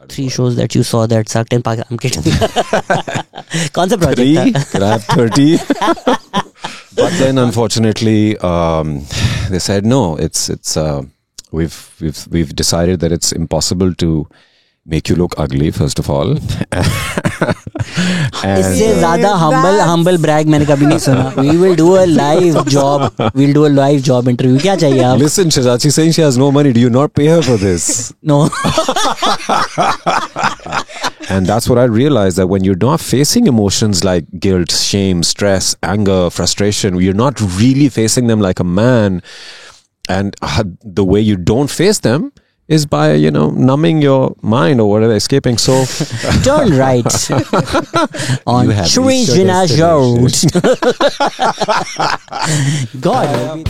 3 shows that you saw that sucked in Pakistan. I'm kidding. कौन सा project था? Grab 30. But then unfortunately, they said no. It's we've decided that it's impossible to make you look ugly, first of all. इससे ज़्यादा humble brag मैंने कभी नहीं सुना. We will do a live job. We'll do a live job interview. क्या चाहिए आप? Listen, Shazachi saying she has no money. Do you not pay her for this? No. And that's what I realized, that when you're not facing emotions like guilt, shame, stress, anger, frustration, you're not really facing them like a man. And the way you don't face them is by, numbing your mind or whatever, escaping. So turn right on Shri Jinnah Road. God.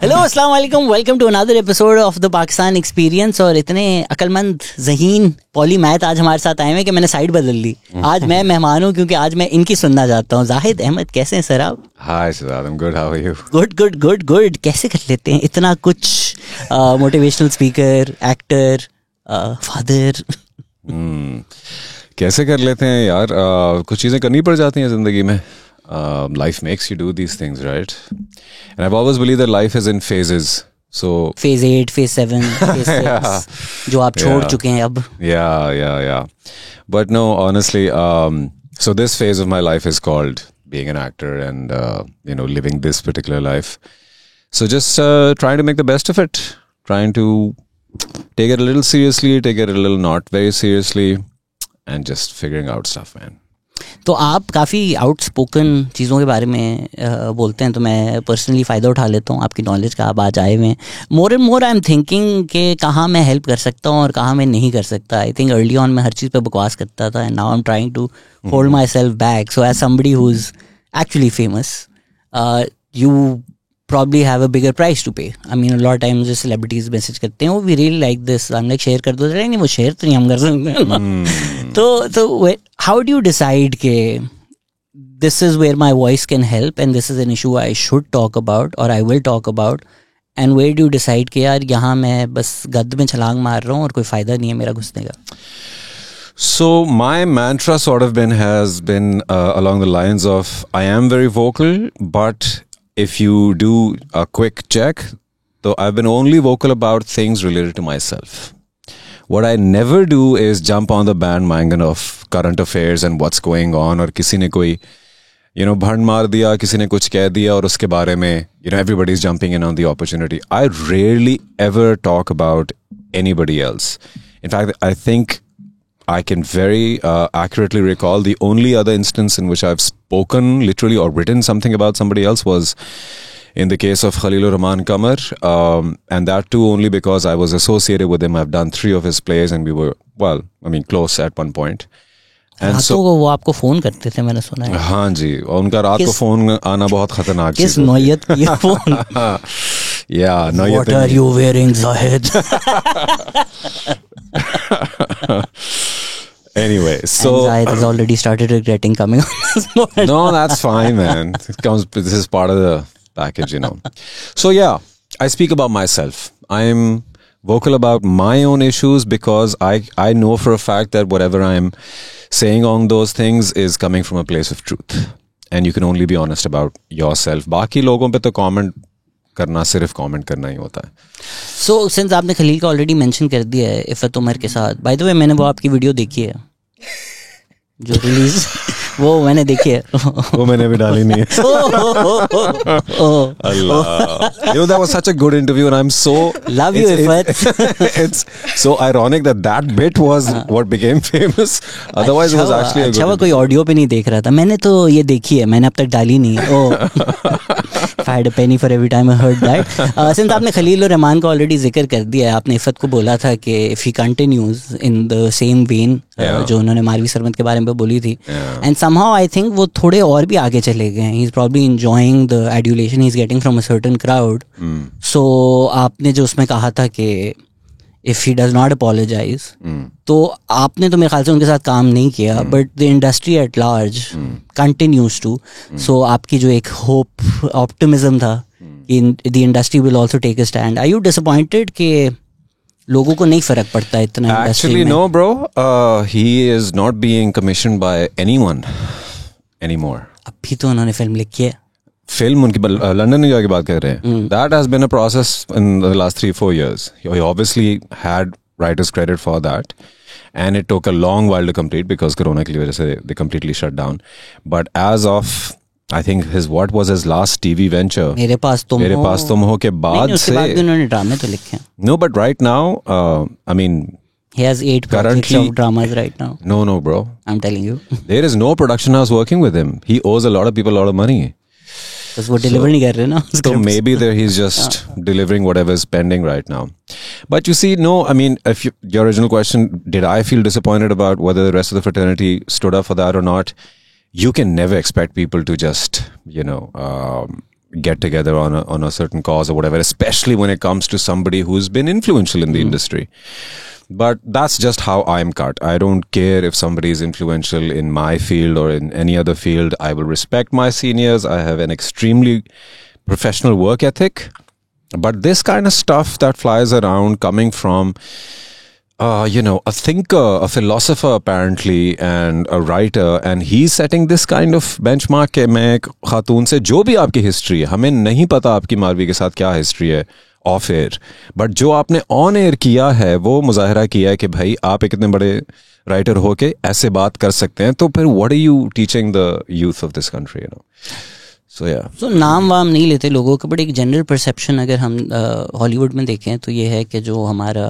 Hello अस्सलाम वालेकुम, welcome to another episode of the Pakistan experience. और इतने अक्लमंद ज़हीन polymath आज हमारे साथ आए हैं कि मैंने साइड बदल ली. आज मैं मेहमान हूँ क्योंकि आज मैं इनकी सुनना चाहता हूँ. जाहिद अहमद, कैसे हैं सर आप? Hi Shahzad, I am good, how are you? Good. कैसे कर लेते हैं इतना कुछ? Motivational speaker, actor, father. कैसे कर लेते हैं यार? कुछ चीज़ें करनी पड़ जाती हैं ज़िंदगी में. Life makes you do these things, right? And I've always believed that life is in phases. So phase 8, phase 7, phase 6, जो आप छोड़ चुके हैं अब. Yeah. But no, honestly, so this phase of my life is called being an actor and, living this particular life. So just trying to make the best of it. Trying to take it a little seriously, take it a little not very seriously, and just figuring out stuff, man. तो आप काफ़ी outspoken चीज़ों के बारे में बोलते हैं, तो मैं पर्सनली फ़ायदा उठा लेता हूँ आपकी नॉलेज का. आप आज आए हुए हैं. More and more I am thinking कि कहाँ मैं हेल्प कर सकता हूँ और कहाँ मैं नहीं कर सकता. आई थिंक अर्ली ऑन मैं हर चीज़ पे बकवास करता था, and now I am trying to hold myself back. So as somebody who is actually famous, you probably have a bigger price to pay. I mean, a lot of times जो celebrities message करते हैं, वो we really like this, I'm like share कर दो. नहीं, वो share तो नहीं हम कर सकते. तो how do you decide कि this is where my voice can help and this is an issue I should talk about or I will talk about, and where do you decide कि यार यहाँ मैं बस गद्द में छलांग मार रहा हूँ और कोई फ़ायदा नहीं है मेरा घुसने का? So my mantra sort of has been along the lines of, I am very vocal, but if you do a quick check, so I've been only vocal about things related to myself. What I never do is jump on the bandwagon of current affairs and what's going on, or किसी ने कोई भंड मार दिया, किसी ने कुछ कह दिया और उसके बारे में everybody's jumping in on the opportunity. I rarely ever talk about anybody else. In fact, I think I can very accurately recall the only other instance in which I've spoken literally or written something about somebody else was in the case of Khalilur Rahman Qamar, and that too only because I was associated with him. I've done 3 of his plays and we were, close at one point. And so वो आपको phone करते थे, मैंने सुना है. हाँ जी, उनका रात को फोन आना बहुत खतरनाक चीज़. किस नौयत की phone? नौयत. What are you wearing, Zahid? Anyway, so Zahid has already started regretting coming on this moment. No, that's fine, man. This is part of the package, So yeah, I speak about myself. I'm vocal about my own issues because I know for a fact that whatever I'm saying on those things is coming from a place of truth, and you can only be honest about yourself. बाकी लोगों पे तो comment करना सिर्फ comment करना ही होता है. So since आपने खलील का ऑलरेडी मेंशन कर दिया है इफ़त उमर के साथ, बाय द वे मैंने वो आपकी वीडियो देखी है जो रिलीज, वो मैंने देखी है. वो मैंने भी डाली नहीं है. Allah, that was such a good interview and I'm so love you Ifat. It's so ironic that bit was what became famous. Otherwise it was actually a good. अच्छा, वो कोई ऑडियो पे नहीं देख रहा था. मैंने तो ये देखी है, मैंने अब तक डाली नहीं है. If I had a penny for every time I heard that. Since आपने खलील और रहमान का ऑलरेडी जिक्र कर दिया है, आपने इफ़त को बोला था कि if he continues in the same vein जो उन्होंने मारवी सरमद के बारे में बोली थी, and somehow I think वो थोड़े और भी आगे चले गए हैं. He's probably enjoying the adulation he's getting from a certain crowd. So आपने जो उसमें कहा था कि if he does not apologize, तो आपने तो मेरे ख्याल से उनके साथ काम नहीं किया, but the industry at large continues to. So आपकी जो एक hope, optimism था कि the industry will also take a stand. Are you disappointed कि लोगों को नहीं फर्क पड़ता इतना इंडस्ट्री में? Actually, no, bro. He is not being commissioned by anyone anymore. अभी तो उन्होंने फिल्म लिखी है. फिल्म उनकी लंदन में जाके बात कर रहे हैं. That has been a process in the last 3-4 years. He obviously had writers credit for that, and it took a long while to complete because Corona की वजह से they completely shut down. But as of I think what was his last TV venture? मेरे पास तुम हो के बाद उसके बाद भी उन्होंने ड्रामे तो लिखे हैं. No, but right now, I mean, he has 8 projects of dramas right now. No, bro. I'm telling you. There is no production house working with him. He owes a lot of people a lot of money. Because वो deliver नहीं कर रहे ना. So maybe there he's just delivering whatever is pending right now. But you see, no, I mean, if your original question, did I feel disappointed about whether the rest of the fraternity stood up for that or not? You can never expect people to just, get together on a certain cause or whatever, especially when it comes to somebody who's been influential in the industry. But that's just how I'm cut. I don't care if somebody is influential in my field or in any other field. I will respect my seniors. I have an extremely professional work ethic. But this kind of stuff that flies around coming from, a thinker, a philosopher apparently, and a writer, and he's setting this kind of benchmark कि मैं एक खातून से जो भी आपकी history है, हमें नहीं पता आपकी मारवी के साथ क्या हिस्ट्री है ऑफ एयर, बट जो आपने ऑन एयर किया है वो मुजाहरा किया है कि भाई आप एक इतने बड़े राइटर हो के ऐसे बात कर सकते हैं, तो फिर what are you teaching the youth of this country, So नाम वाम नहीं लेते लोगों का, बट एक जनरल परसेप्शन अगर हम हॉलीवुड में देखें तो ये है कि जो हमारा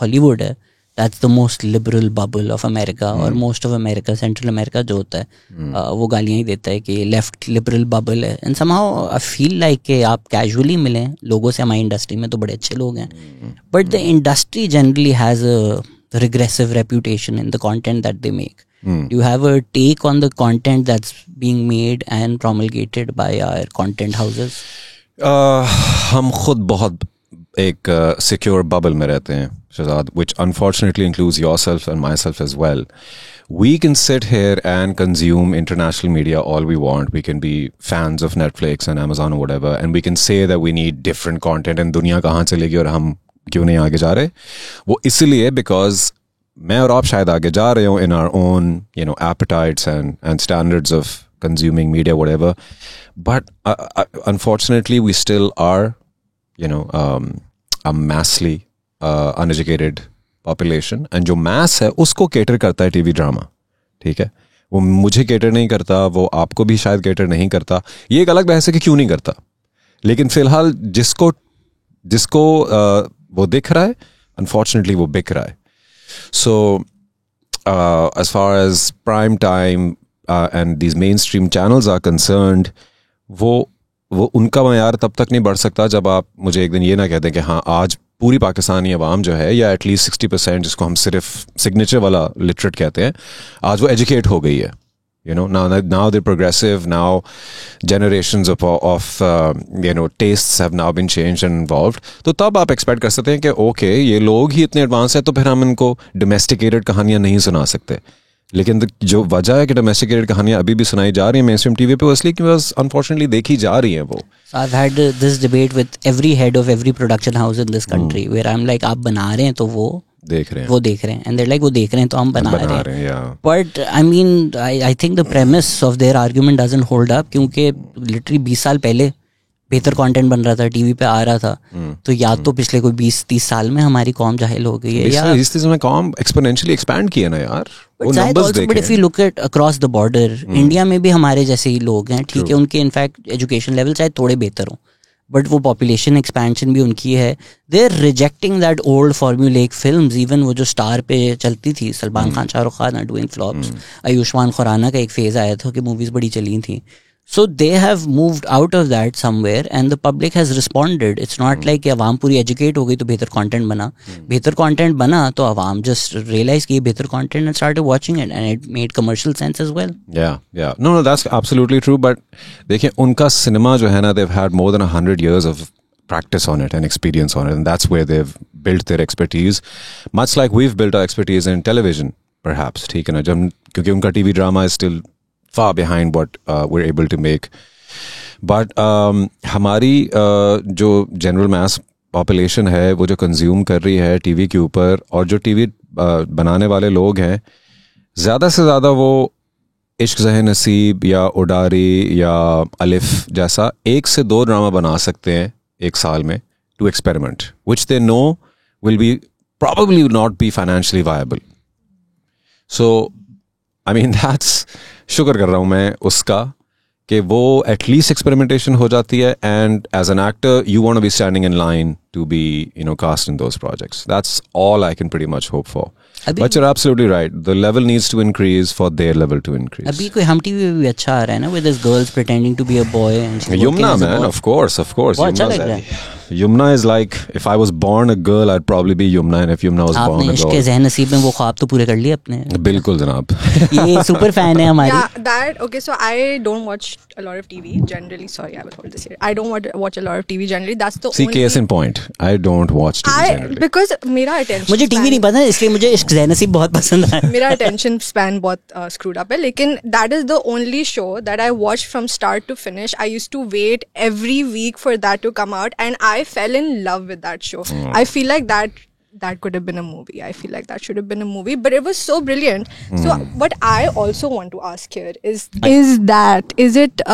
हॉलीवुड है, that's the most liberal bubble of America, और most of America, central America जो होता है वो गालियाँ ही देता है कि लेफ्ट लिबरल बबल है. And somehow I feel like कि आप कैजुअली मिलें लोगों से हमारी इंडस्ट्री में तो बड़े अच्छे लोग हैं, but the industry generally has a regressive reputation in the content that they make. Do you have a take on the content that's being made and promulgated by our content houses? हम खुद बहुत एक secure bubble में रहते हैं, Shahzad, which unfortunately includes yourself and myself as well. We can sit here and consume international media all we want. We can be fans of Netflix and Amazon or whatever, and we can say that we need different content and दुनिया कहाँ चलेगी और हम क्यों नहीं आगे जा रहे. वो इसलिए because मैं और आप शायद आगे जा रहे हो in our own, appetites and standards of consuming media, whatever. But unfortunately, we still are, a massively uneducated population. And जो mass है, उसको cater करता है TV drama. ठीक है? वो मुझे cater नहीं करता, वो आपको भी शायद cater नहीं करता. ये एक अलग बहस है कि क्यों नहीं करता. लेकिन फिलहाल जिसको वो दिख रहा है, unfortunately वो बिक रहा है. So, as far as prime time and these mainstream channels are concerned, वो उनका मयार तब तक नहीं बढ़ सकता जब आप मुझे एक दिन ये ना कह दें कि हाँ आज पूरी पाकिस्तानी अवाम जो है, या एटलीस्ट 60% जिसको हम सिर्फ सिग्नेचर वाला लिटरेट कहते हैं, आज वो एजुकेट हो गई है. Now they're progressive. Now generations of tastes have now been changed and involved. तो तब आप एक्सपेक्ट कर सकते हैं कि ओके ये लोग ही इतने एडवांस हैं तो फिर हम इनको डोमेस्टिकेटेड कहानियां नहीं सुना सकते. लेकिन जो वजह है कि डोमेस्टिकेटेड कहानियां अभी भी सुनाई जा रही हैं मेनस्ट्रीम टीवी पे, इसलिए कि बस अनफॉर्चुनेटली देखी जा रही हैं वो. I've had this debate with every head of every production house in this country where I'm like, आप बना रहे हैं तो वो देख रहे हैं, and they're like वो देख रहे हैं तो हम बना रहे हैं. But I mean, I think the premise of their argument doesn't hold up, क्योंकि literally 20 साल पहले बेहतर कंटेंट बन रहा था, टीवी पे आ रहा था, तो या तो पिछले कोई 20-30 साल में हमारी कॉम जाहिल हो गई है, या 20-30 में कॉम एक्सपोनेंशियली एक्सपैंड किया ना यार. But if you look at across the border, India में भी हमारे जैसे ही लोग हैं, ठीक है, उनके इनफैक्ट एजुकेशन लेवल शायद थोड़े बेहतर हों, बट वो पॉपुलेशन एक्सपेंशन भी उनकी है. They are rejecting that old formulaic films. Even वो जो स्टार पे चलती थी, Salman Khan, Shahrukh Khan are doing flops. Ayushmann Khurrana का एक फेज आया था कि मूवीज बड़ी चली थी. So they have moved out of that somewhere and the public has responded. It's not like कि अवाम पूरी educate हो गई तो बेहतर content बना. बेहतर content बना तो अवाम just realize कि ये बेहतर content and started watching it, and it made commercial sense as well. Yeah. No, that's absolutely true. But देखिए उनका सिनेमा जो है ना, they've had more than 100 years of practice on it and experience on it, and that's where they've built their expertise, much like we've built our expertise in television, perhaps. ठीक है ना, जब क्योंकि उनका TV drama is still far behind what we're able to make. But हमारी जो general mass population है, वो जो consume कर रही है TV के ऊपर, और जो TV बनाने वाले लोग हैं, ज़्यादा से ज़्यादा वो इश्क ज़हे नसीब या उडारी या अलिफ जैसा 1 से 2 ड्रामा बना सकते हैं एक साल में to experiment, which they know will be probably not be financially viable. So, I mean, that's शुक्र कर रहा हूँ मैं उसका कि वो at least experimentation हो जाती है, and as an actor you want to be standing in line to be, you know, cast in those projects. That's all I can pretty much hope for. But you're absolutely right. The level needs to increase for their level to increase. अभी कोई हम TV में भी अच्छा आ रहा है ना, with these girls pretending to be a boy and she's Yumna, man, of course. बहुत अच्छा लग रहा है. Yumna is like, if I was born a girl, I'd probably be Yumna, and if Yumna was born a आपने girl. इश्क ज़हे नसीब में वो ख्वाब तो पूरे कर लिए अपने. बिल्कुल जनाब. ये सुपर फैन है हमारी. Yeah, that okay. So I don't watch a lot of TV generally. Sorry, I will hold this here. I don't watch a lot of TV generally. That's the See, only. case in point. I don't watch TV generally. Because मेरा attention. मुझे TV नहीं पता, इसलिए मुझे इश्क ज़हे नसीब बहुत पसंद है. मेरा attention span बहुत screwed up है, लेकिन that is the only show that I watched from start to finish. I used to wait every week for that to come out, and I fell in love with that show. I feel like that could have been a movie. I feel like that should have been a movie, but it was so brilliant. So what I also want to ask here is it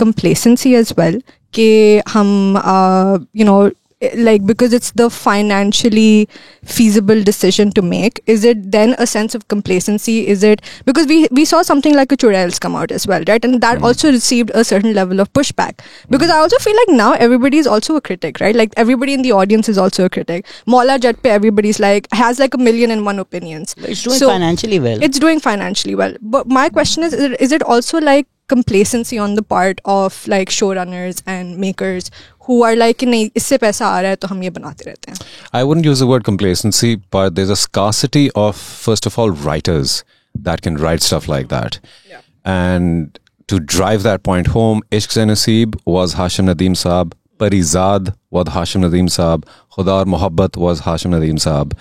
complacency as well कि हम you know, like, because it's the financially feasible decision to make, is it then a sense of complacency? Is it because we saw something like a Churels come out as well, right? And that also received a certain level of pushback, because I also feel like now everybody is also a critic, right? Like everybody in the audience is also a critic. Maula Jat pe everybody's like has like 1,000,001 opinions. It's doing financially well. It's doing financially well. But my question is it also like complacency on the part of like showrunners and makers who are like, नहीं इससे पैसा आ रहा है तो हम ये बनाते रहते हैं? I wouldn't use the word complacency, but there's a scarcity of, first of all, writers that can write stuff like that. Yeah. And to drive that point home, Ishq Se Naseeb was Hashim Nadeem Saab, Parizad was Hashim Nadeem Saab, Khuda Aur Mohabbat was Hashim Nadeem Saab.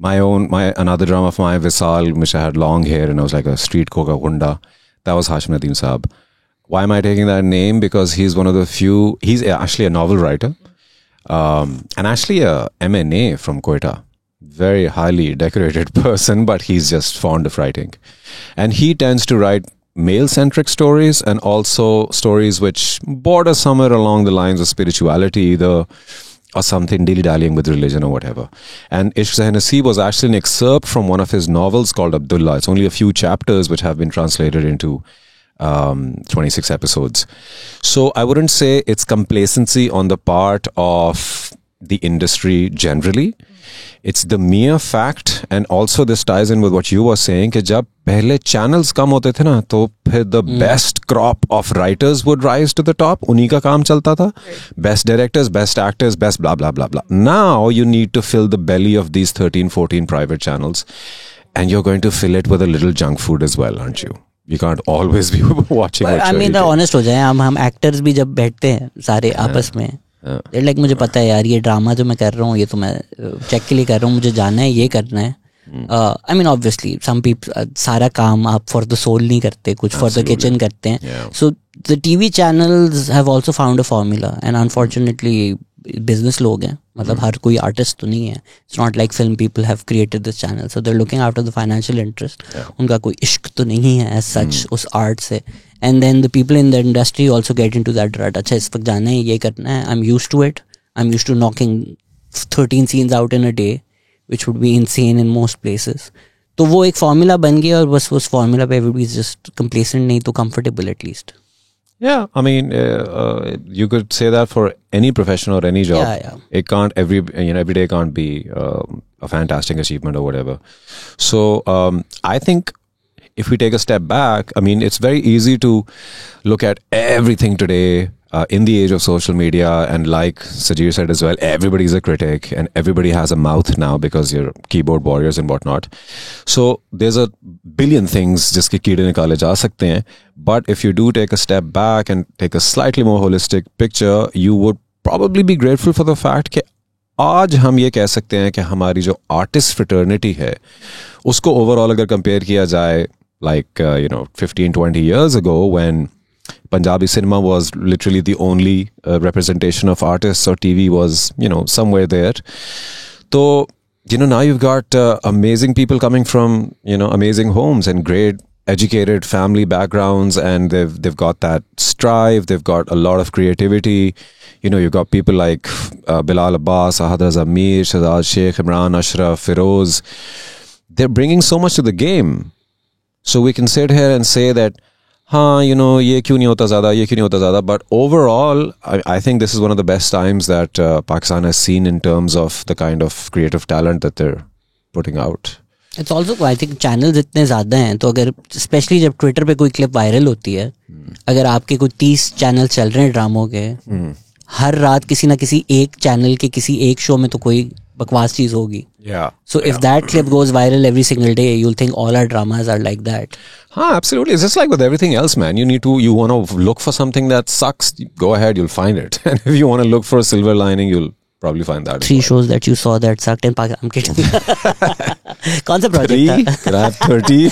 Another drama of mine, Visal, which I had long hair and I was like a street coca gunda, that was Hashim Nadeem Saab. Why am I taking that name? Because he's one of the few, he's actually a novel writer, and actually a MNA from Quetta. Very highly decorated person, but he's just fond of writing. And he tends to write male-centric stories and also stories which border somewhere along the lines of spirituality either, or something dilly-dallying with religion or whatever. And Ishq Se Naseeb was actually an excerpt from one of his novels called Abdullah. It's only a few chapters which have been translated into 26 episodes. So I wouldn't say it's complacency on the part of the industry generally. It's the mere fact, and also this ties in with what you were saying, कि जब पहले channels कम होते थे ना, तो फिर the best crop of writers would rise to the top. उन्हीं का काम चलता था. Best directors, best actors, best blah blah blah blah. Now you need to fill the belly of these 13, 14 private channels, and you're going to fill it with a little junk food as well, aren't you? You can't always be watching. I mean, honest हो जाए, हम actors भी जब बैठते हैं सारे आपस में, like मुझे पता है यार, ये ड्रामा जो मैं कर रहा हूँ ये तो मैं चेक के लिए कर रहा हूँ, मुझे जाना है, ये करना है. I mean, obviously some people सारा काम आप for the soul नहीं करते, कुछ for the kitchen करते हैं. So the TV channels have also found a formula, and unfortunately business लोग हैं, मतलब हर कोई artist तो नहीं है. It's not like film people have created this channel, so they're looking after the financial interest. उनका कोई इश्क तो नहीं है as such उस art से. And then the people in the industry also get into that rut. अच्छा इस वक्त जाना है, ये करना है. I'm used to it. I'm used to knocking 13 scenes out in a day, which would be insane in most places. तो वो एक formula बन गया, और बस उस formula पे everybody is just complacent, नहीं तो comfortable at least. Yeah, I mean, you could say that for any profession or any job. Yeah. It can't every day can't be a fantastic achievement or whatever. So I think if we take a step back, I mean, it's very easy to look at everything today in the age of social media, and like Sajir said as well, everybody's a critic and everybody has a mouth now because you're keyboard warriors and whatnot. So there's a billion things jiske keede nikale ja sakte hain, but if you do take a step back and take a slightly more holistic picture, you would probably be grateful for the fact कि आज हम ये कह सकते हैं कि हमारी जो आर्टिस्ट फ्रेटर्निटी है उसको ओवरऑल अगर कंपेयर किया जाए like 15-20 years ago when Punjabi cinema was literally the only representation of artists, or TV was somewhere there. So now you've got amazing people coming from amazing homes and great educated family backgrounds, and they've got that strive, they've got a lot of creativity. You've got people like Bilal Abbas, Ahad Zamir, Shahzad Sheikh, Imran Ashraf, Feroz. They're bringing so much to the game. So we can sit here and say that ये क्यों नहीं होता ज़्यादा, but overall I think this is one of the best times that Pakistan has seen in terms of the kind of creative talent that they're putting out. It's also, I think channels इतने ज़्यादा हैं, तो अगर specially जब Twitter पे कोई clip viral होती है, अगर आपके कोई 30 चैनल चल रहे हैं ड्रामों के, हर रात किसी ना किसी एक चैनल के किसी एक शो में तो कोई बकवास चीज होगी. So if that clip goes viral every single day, you'll think all our dramas are like that. Absolutely. It's just like with everything else, man. You want to look for something that sucks, go ahead, you'll find it. And if you want to look for a silver lining, you'll probably find that. 3 shows that you saw that sucked in Pakistan. I'm kidding. कौन सा project था? 3? Can I have 30?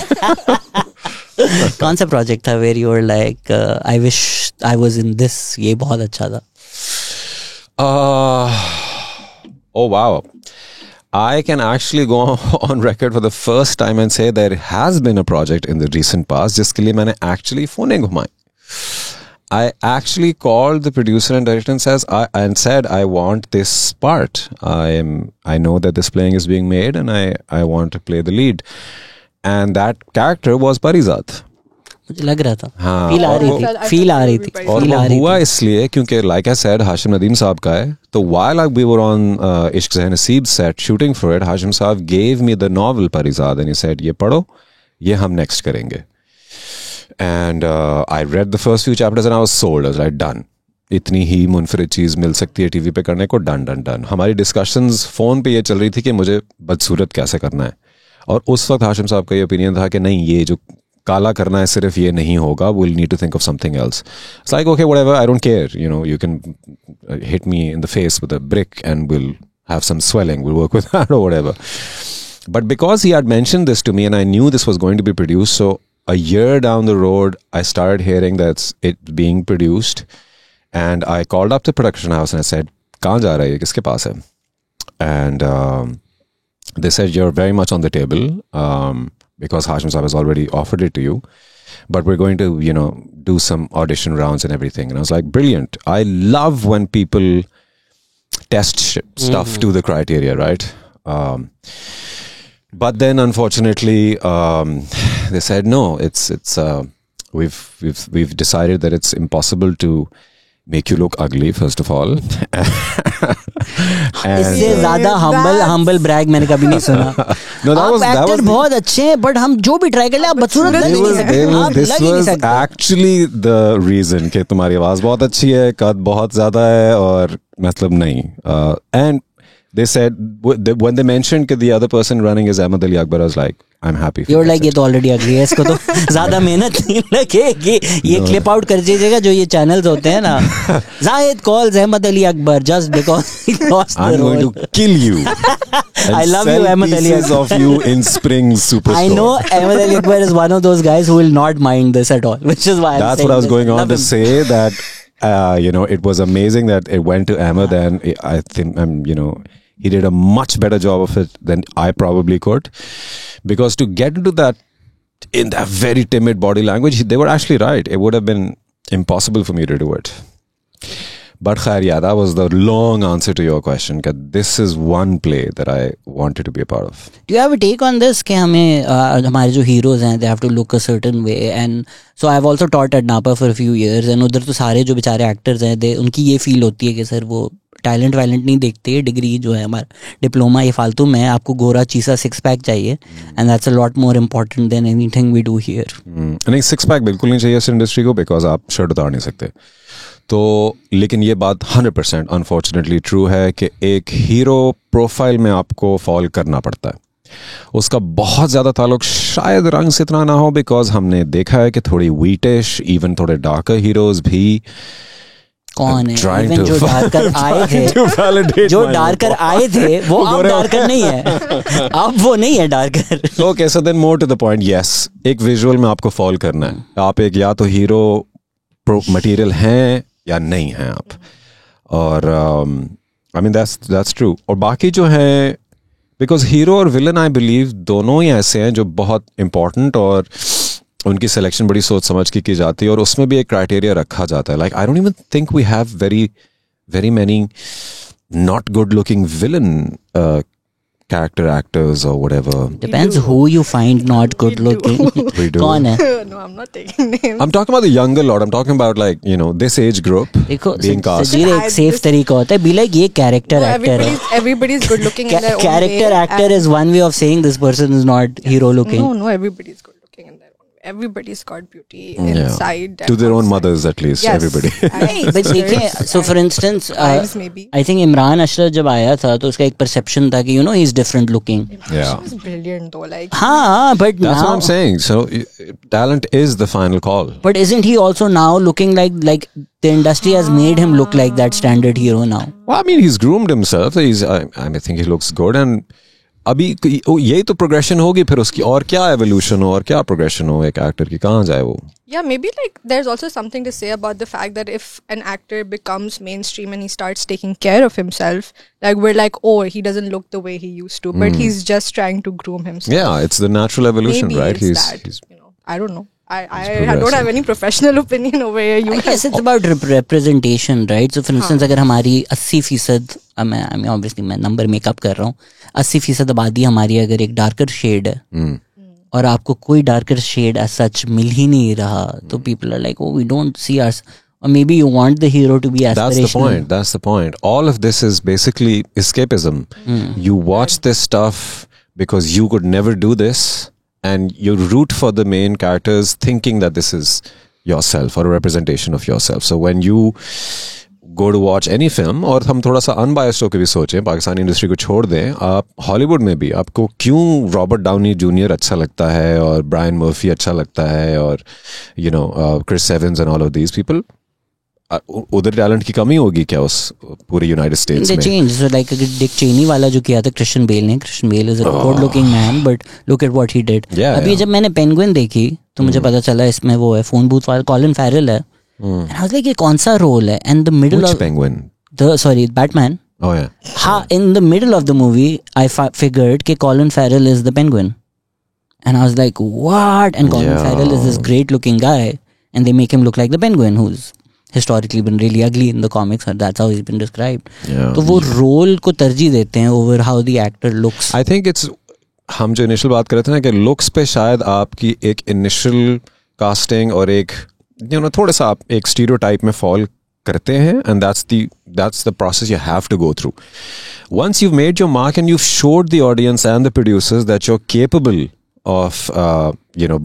कौन सा project था where you were like, I wish I was in this, ये बहुत अच्छा था? Oh wow. I can actually go on record for the first time and say there has been a project in the recent past जिसके लिए मैंने actually phone घुमाई. I actually called the producer and director and said I want this part. I know that this playing is being made and I want to play the lead. And that character was Parizad. मुझे लग रहा था, feel आ रही थी. और वो हुआ इसलिए क्योंकि like I said, Hashim Nadeem साहब का है. तो while we were on Ishq Zeh Naseeb set shooting for it, Hashim साहब gave me the novel Parizad and he said, ये पढ़ो, ये हम next करेंगे. And I read the first few chapters and I was sold. I was like, done. इतनी ही मुनफरिद चीज़ मिल सकती है TV पे करने को, डन. हमारी डिस्कशंस फोन पे ये चल रही थी कि मुझे बदसूरत कैसे करना है. और उस वक्त हाशिम साहब का ये ओपिनियन था कि नहीं, ये जो काला करना है सिर्फ ये नहीं होगा, we'll need to think of something else. It's like, okay, whatever, I don't care, you can hit me in the face with a brick and we'll have some swelling, we'll work with that or whatever. But because he had mentioned this to me and I knew this was going to be produced, so a year down the road I started hearing that it's being produced, and I called up the production house and I said, कहाँ जा रहा है, किसके पास है? And they said, you're very much on the table, because Hashim Saab has already offered it to you, but we're going to, do some audition rounds and everything. And I was like, brilliant. I love when people test stuff to the criteria, right? But then unfortunately, they said, no, it's we've decided that it's impossible to make you look ugly, first of all. इससे ज्यादा humble brag मैंने कभी नहीं सुना. No, आप actor बहुत अच्छे हैं, बट हम जो भी ट्राई कर ले आप बदसूरत लग नहीं सकते. This was actually the reason कि तुम्हारी आवाज बहुत अच्छी है, कद बहुत ज्यादा है, और मतलब नहीं. And they said, when they mentioned that the other person running is Ahmed Ali Akbar, I was like, I'm happy. You're like, ये तो already agree है, इसको तो ज़्यादा मेहनत नहीं लगेगी. ये clip out कर दीजिएगा जो ये channels होते हैं ना. Zahid calls Ahmed Ali Akbar just because he lost the role. I'm going to kill you. I love you, Ahmed Ali Akbar. Of you in Spring Superstore. I know Ahmed Ali Akbar is one of those guys who will not mind this at all, which is why that's what I was going on to say, that it was amazing that it went to Ahmed, and I think he did a much better job of it than I probably could, because to get into that in that very timid body language, they were actually right. It would have been impossible for me to do it. But khair, yeah, that was the long answer to your question. This is one play that I wanted to be a part of. Do you have a take on this? कि हमें हमारे जो heroes हैं, they have to look a certain way, and so I've also taught at Napa for a few years, and उधर तो सारे जो बेचारे actors हैं, उनकी ये feel होती है कि सर वो टैलेंट वैलेंट नहीं देखते, डिग्री जो है हमारा डिप्लोमा ये फालतू में, आपको गोरा चीसा 6-पैक चाहिए, and that's a lot more important than anything we do here. नहीं, 6-पैक बिल्कुल नहीं चाहिए इस इंडस्ट्री को, बिकॉज आप शर्ट उतार नहीं सकते. तो लेकिन ये बात 100% अनफॉर्चुनेटली ट्रू है कि एक हीरो प्रोफाइल में आपको फॉल करना पड़ता है. उसका बहुत ज़्यादा ताल्लुक शायद रंग से इतना ना हो, बिकॉज हमने देखा है कि थोड़ी वीटिश, इवन थोड़े डार्कर हीरोज भी कौन है Trying इवन to- जो डार्कर आए थे to validate जो my डार्कर आए थे वो अब डार्कर नहीं है अब वो नहीं है darker Okay, so then more to the point, yes, एक विजुअल में आपको फॉल करना है. आप एक या तो हीरो मटेरियल हैं या नहीं हैं आप. और आई मीन दैट्स ट्रू. और बाकी जो है, बिकॉज हीरो और विलन आई बिलीव दोनों ही ऐसे हैं जो बहुत इंपॉर्टेंट और उनकी सिलेक्शन बड़ी सोच समझ के की जाती है और उसमें भी एक क्राइटेरिया रखा जाता है. Like I don't even think we have very many not good looking villain character actors or whatever. Depends who you find not good looking. We do. कौन है No, I'm not taking names. I'm talking about the younger lot. I'm talking about like, you know, this age group देखो being cast. Sajid एक safe तरीका होता है be like ये character No, actor है everybody's good looking in their own character way. actor is one way of saying this person is not hero looking. No, everybody's good looking in their own way. Everybody's got beauty inside. To and their own outside. mothers at least, Yes. everybody. नहीं but देखिए so for instance Wives maybe. I think Imran Ashraf जब आया था तो उसका एक perception था कि you know he is different looking. Yeah. She was brilliant though. Like हाँ but That's now what I'm saying. So talent is the final call. but isn't he also now looking like the industry has made him look like that standard hero now? Well, I mean, he's groomed himself. I think he looks good and अभी यही तो progression होगी फिर उसकी. और क्या evolution हो और क्या प्रोग्रेशन हो एक एक्टर की, कहाँ जाए वो. yeah, maybe like there's also something to say about the fact that if an actor becomes mainstream and he starts taking care of himself, like we're like, oh, he doesn't look the way he used to, but he's just trying to groom himself. Yeah, it's the natural evolution, Maybe right? it's that. He's You know, I don't know. I progressive. don't have any professional opinion over here. You I guess it's about representation, right? So for instance, अगर हमारी 80% मैं obviously मैं number makeup कर रहा हूँ, 80% आबादी हमारी अगर एक डार्कर शेड है और आपको कोई डार्कर शेड as such मिल ही नहीं रहा, तो people are like, oh, we don't see us. Or maybe you want the hero to be aspirational. That's the point. All of this is basically escapism. You watch this stuff because you could never do this, and you root for the main characters thinking that this is yourself or a representation of yourself. So when you go to watch any film, और हम थोड़ा सा unbiased होकर भी सोचें, Pakistani industry को छोड़ दें, आप हॉलीवुड में भी आपको क्यों रॉबर्ट डाउनी जूनियर अच्छा लगता है और ब्रायन मर्फी अच्छा लगता है और you know Chris Evans and all of these people, उधर टैलेंट की कमी होगी क्या उस पूरे यूनाइटेड स्टेट्स They में? change. So like Dick Cheney वाला जो किया था क्रिश्चियन बेल ने, Christian Bale is a good looking man but look at what he did. Yeah, अभी yeah. जब मैंने पेंगुइन देखी तो मुझे पता चला इसमें वो है फोन बूथ वाला कॉलिन फैरल है. And I was like, ये कौन सा रोल है? And the middle Which of penguin? Batman. Oh yeah. हाँ, in the middle of the movie, I figured कि Colin Farrell is the Penguin, and I was like, what? And Colin Yeah. Farrell is this great-looking guy, and they make him look like the Penguin, who's historically been really ugly in the comics, and that's how he's been described. Yeah. तो वो role को तरजीह देते हैं over how the actor looks. I think it's, हम जो initial बात कर रहे थे ना कि लुक्स पे शायद आपकी एक इनिशियल कास्टिंग और एक थोड़ा सा आप एक स्टीरियोटाइप में फॉल करते हैं, and that's the process you have to go through. Once you've made your mark and you've showed the audience and the producers that you're capable of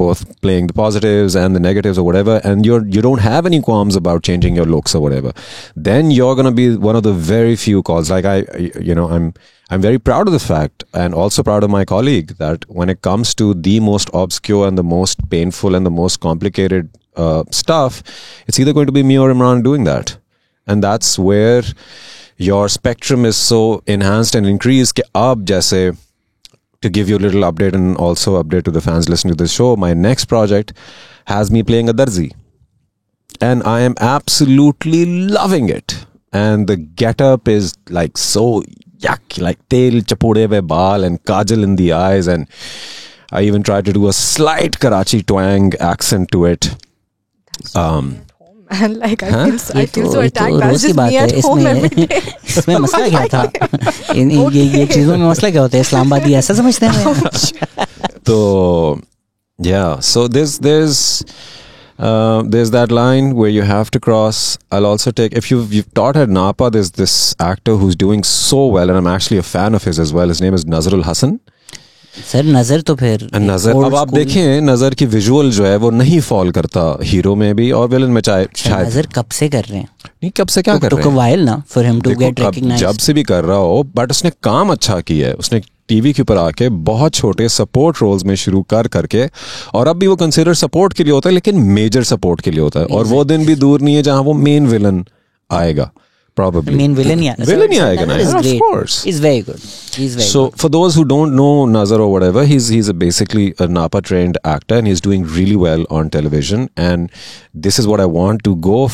both playing the positives and the negatives or whatever, and you don't have any qualms about changing your looks or whatever, then you're going to be one of the very few calls. Like I'm very proud of the fact, and also proud of my colleague, that when it comes to the most obscure and the most painful and the most complicated stuff, it's either going to be me or Imran doing that. And that's where your spectrum is so enhanced and increased कि अब जैसे, to give you a little update and also update to the fans listening to this show, my next project has me playing a darzi, and I am absolutely loving it. And the getup is like so yuck, like tel chapode ve baal and kajal in the eyes, and I even tried to do a slight Karachi twang accent to it. And like I feel so ये attacked. तो That's रोज की just बात me है. at home every day. इसमें मसला क्या था? ये चीजों में मसला क्या होता है? इस्लामाबादी ऐसा समझते हैं? So yeah, so there's that line where you have to cross. I'll also take, if you've taught at Napa, there's this actor who's doing so well, and I'm actually a fan of his as well. His name is Nazrul Hassan. Sir नजर तो फिर नजर, अब आप देखें, नजर की visual जो है वो नहीं फॉल करता हीरो में भी और विलन में, चाहे शायद नजर कब से कर रहे हैं? नहीं, कब से क्या कर रहे took a हैं, while ना for him to देखो, get अब recognized. जब से भी कर रहा हो, बट उसने काम अच्छा किया है. उसने टीवी के ऊपर आके बहुत छोटे सपोर्ट रोल्स में शुरू करके, और अब भी वो कंसिडर सपोर्ट के लिए होता है, लेकिन मेजर सपोर्ट के लिए होता है. और वो दिन भी दूर नहीं है जहां वो मेन विलन आएगा probably. Main villain ही Villain ही आएगा ना, of course. He's very good. So for those who don't know Nazar or whatever, he's basically a Napa trained actor, and he's doing really well on television. And this is what I want to go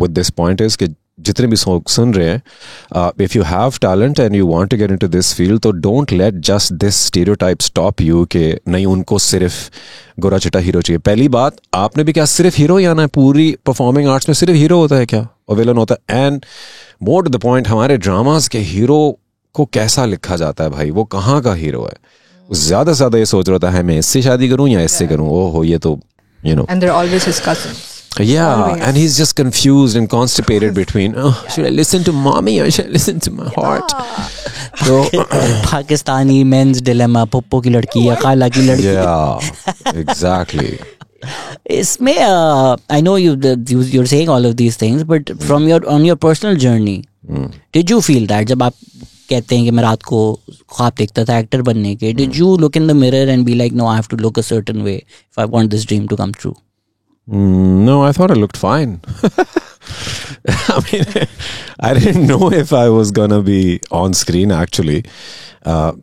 with this point is कि जितने भी सुन रहे हैं, if you have talent and you want to get into this field, तो don't let just this stereotype stop you कि नहीं उनको सिर्फ गोरा चिट्टा हीरो चाहिए. पहली बात, आपने भी क्या सिर्फ हीरो ही आना है? पूरी परफॉर्मिंग आर्ट्स में सिर्फ हीरो होता है क्या, और विलन होता है? And more to the point, हमारे ड्रामास के हीरो को कैसा लिखा जाता है भाई, वो कहाँ का हीरो है? ज्यादा से ज्यादा ये सोच रहा है मैं इससे शादी करूं या इससे करूं. ओहो, ये तो and they're always his cousins. Yeah, always. And he's just confused and constipated between, should I listen to mommy or should I listen to my heart? So Pakistani men's dilemma, पुप्पो की लड़की या खाला की लड़की. Yeah, exactly. इसमें I know you're saying all of these things, but from on your personal journey, did you feel that जब आप कहते हैं कि मैं रात को ख्वाब देखता था एक्टर बनने के, did you look in the mirror and be like, no, I have to look a certain way if I want this dream to come true? No, I thought I looked fine. I mean, I didn't know if I was gonna be on screen actually.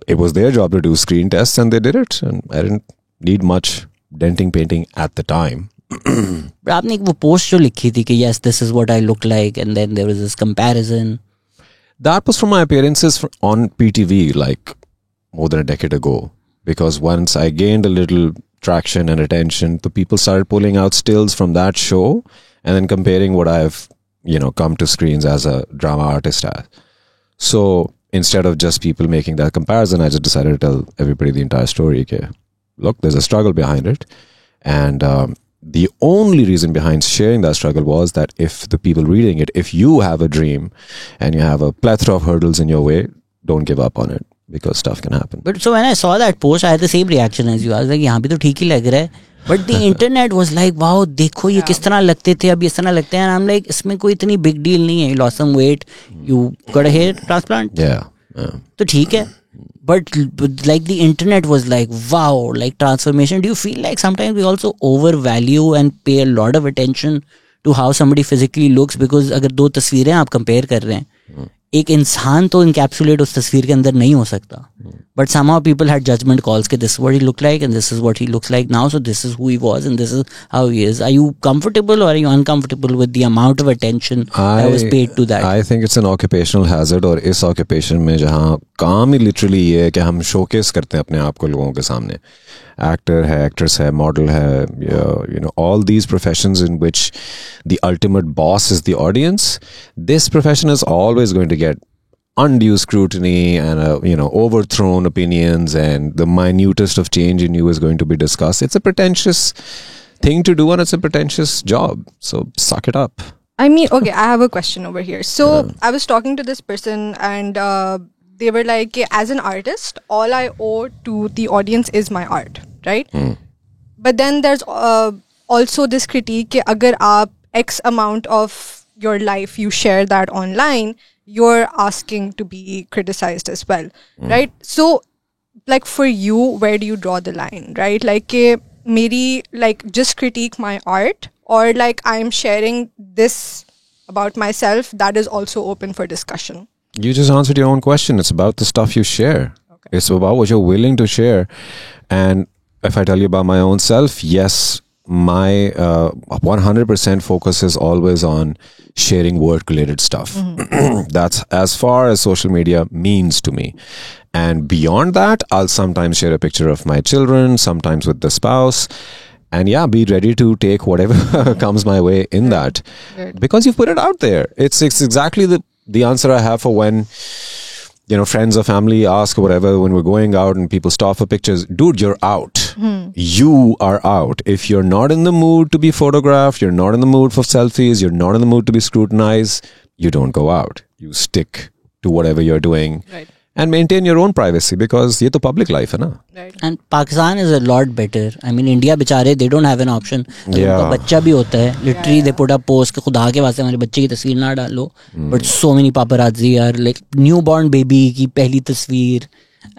It was their job to do screen tests and they did it, and I didn't need much denting painting at the time. आपने वो post जो लिखी थी कि yes, this is what I look like, and then there was this comparison. That was from my appearances on PTV like more than a decade ago, because once I gained a little traction and attention, the people started pulling out stills from that show and then comparing what I've come to screens as a drama artist as. So instead of just people making that comparison, I just decided to tell everybody the entire story. Okay, look, there's a struggle behind it, and the only reason behind sharing that struggle was that if the people reading it, if you have a dream and you have a plethora of hurdles in your way, don't give up on it, because stuff can happen. But so when I saw that post, I had the same reaction as you. I was like, यहाँ भी तो ठीक ही लग रहा है. But the internet was like, wow, देखो ये किस तरह लगते थे, अब इस तरह लगते हैं. And I'm like, इसमें कोई इतनी big deal नहीं है. You lost some weight, you got a hair transplant. Yeah. तो ठीक है. But like the internet was like, wow, like transformation. Do you feel like sometimes we also overvalue and pay a lot of attention to how somebody physically looks? Because अगर दो तस्वीरें आप compare कर रहे हैं, एक इंसान तो encapsulate उस तस्वीर के अंदर नहीं हो सकता. But somehow people had judgment calls कि this is what he looked like and this is what he looks like now, so this is who he was and this is how he is. Are you comfortable or are you uncomfortable with the amount of attention that was paid to that? I think it's an occupational hazard. और इस occupation में जहाँ काम ही literally ये है कि हम showcase करते हैं अपने आप को लोगों के सामने. Actor है, actress है, model है, all these professions in which the ultimate boss is the audience. This profession is always going to get undue scrutiny and overthrown opinions, and the minutest of change in you is going to be discussed. It's a pretentious thing to do and it's a pretentious job, so suck it up. I mean, okay, I have a question over here. So I was talking to this person and they were like, as an artist, all I owe to the audience is my art, right? But then there's also this critique कि अगर आप X amount of your life you share that online, you're asking to be criticized as well, right? So like for you, where do you draw the line, right? Like maybe like just critique my art, or like I'm sharing this about myself that is also open for discussion. You just answered your own question. It's about the stuff you share. Okay. It's about what you're willing to share. And if I tell you about my own self, yes, my 100% focus is always on sharing work-related stuff. That's as far as social media means to me. And beyond that, I'll sometimes share a picture of my children, sometimes with the spouse. And yeah, be ready to take whatever comes my way in that. Good. Because you've put it out there. It's exactly the answer I have for when friends or family ask or whatever, when we're going out and people stop for pictures. Dude, you're out. You are out. If you're not in the mood to be photographed, you're not in the mood for selfies, you're not in the mood to be scrutinized, you don't go out. You stick to whatever you're doing. Right. And maintain your own privacy, because ये तो public life है ना. Right. And Pakistan is a lot better. I mean, India बेचारे, they don't have an option. Yeah. उनका बच्चा भी होता है. Literally, they put up post कि खुदा के वास्ते हमारे बच्चे की तस्वीर ना डालो. But so many paparazzi are like newborn baby की पहली तस्वीर.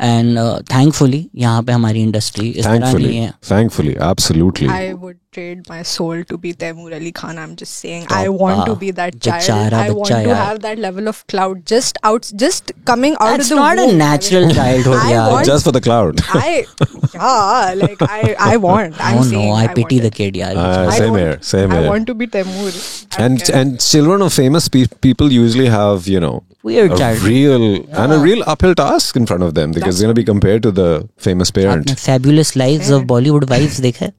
एंड थैंकफुली यहाँ पे हमारी इंडस्ट्री इस तरह नहीं है. Thankfully, absolutely. I would trade my soul to be Taimur Ali Khan. I'm just saying, I want to be that child. बेचारा I want बच्चा to यार. have that level of clout, just coming out That's of the not a womb. natural childhood, I यार. want- Just for the cloud. I want. I'm Oh saying, no, I pity want the it. kid, यार. I Same want- here, same I here. want to be Taimur. And children of famous people usually have, you know, Weird a childhood. real uphill task in front of them because they're going to be compared to the famous parent. आपने Fabulous Lives of Bollywood Wives देखा है?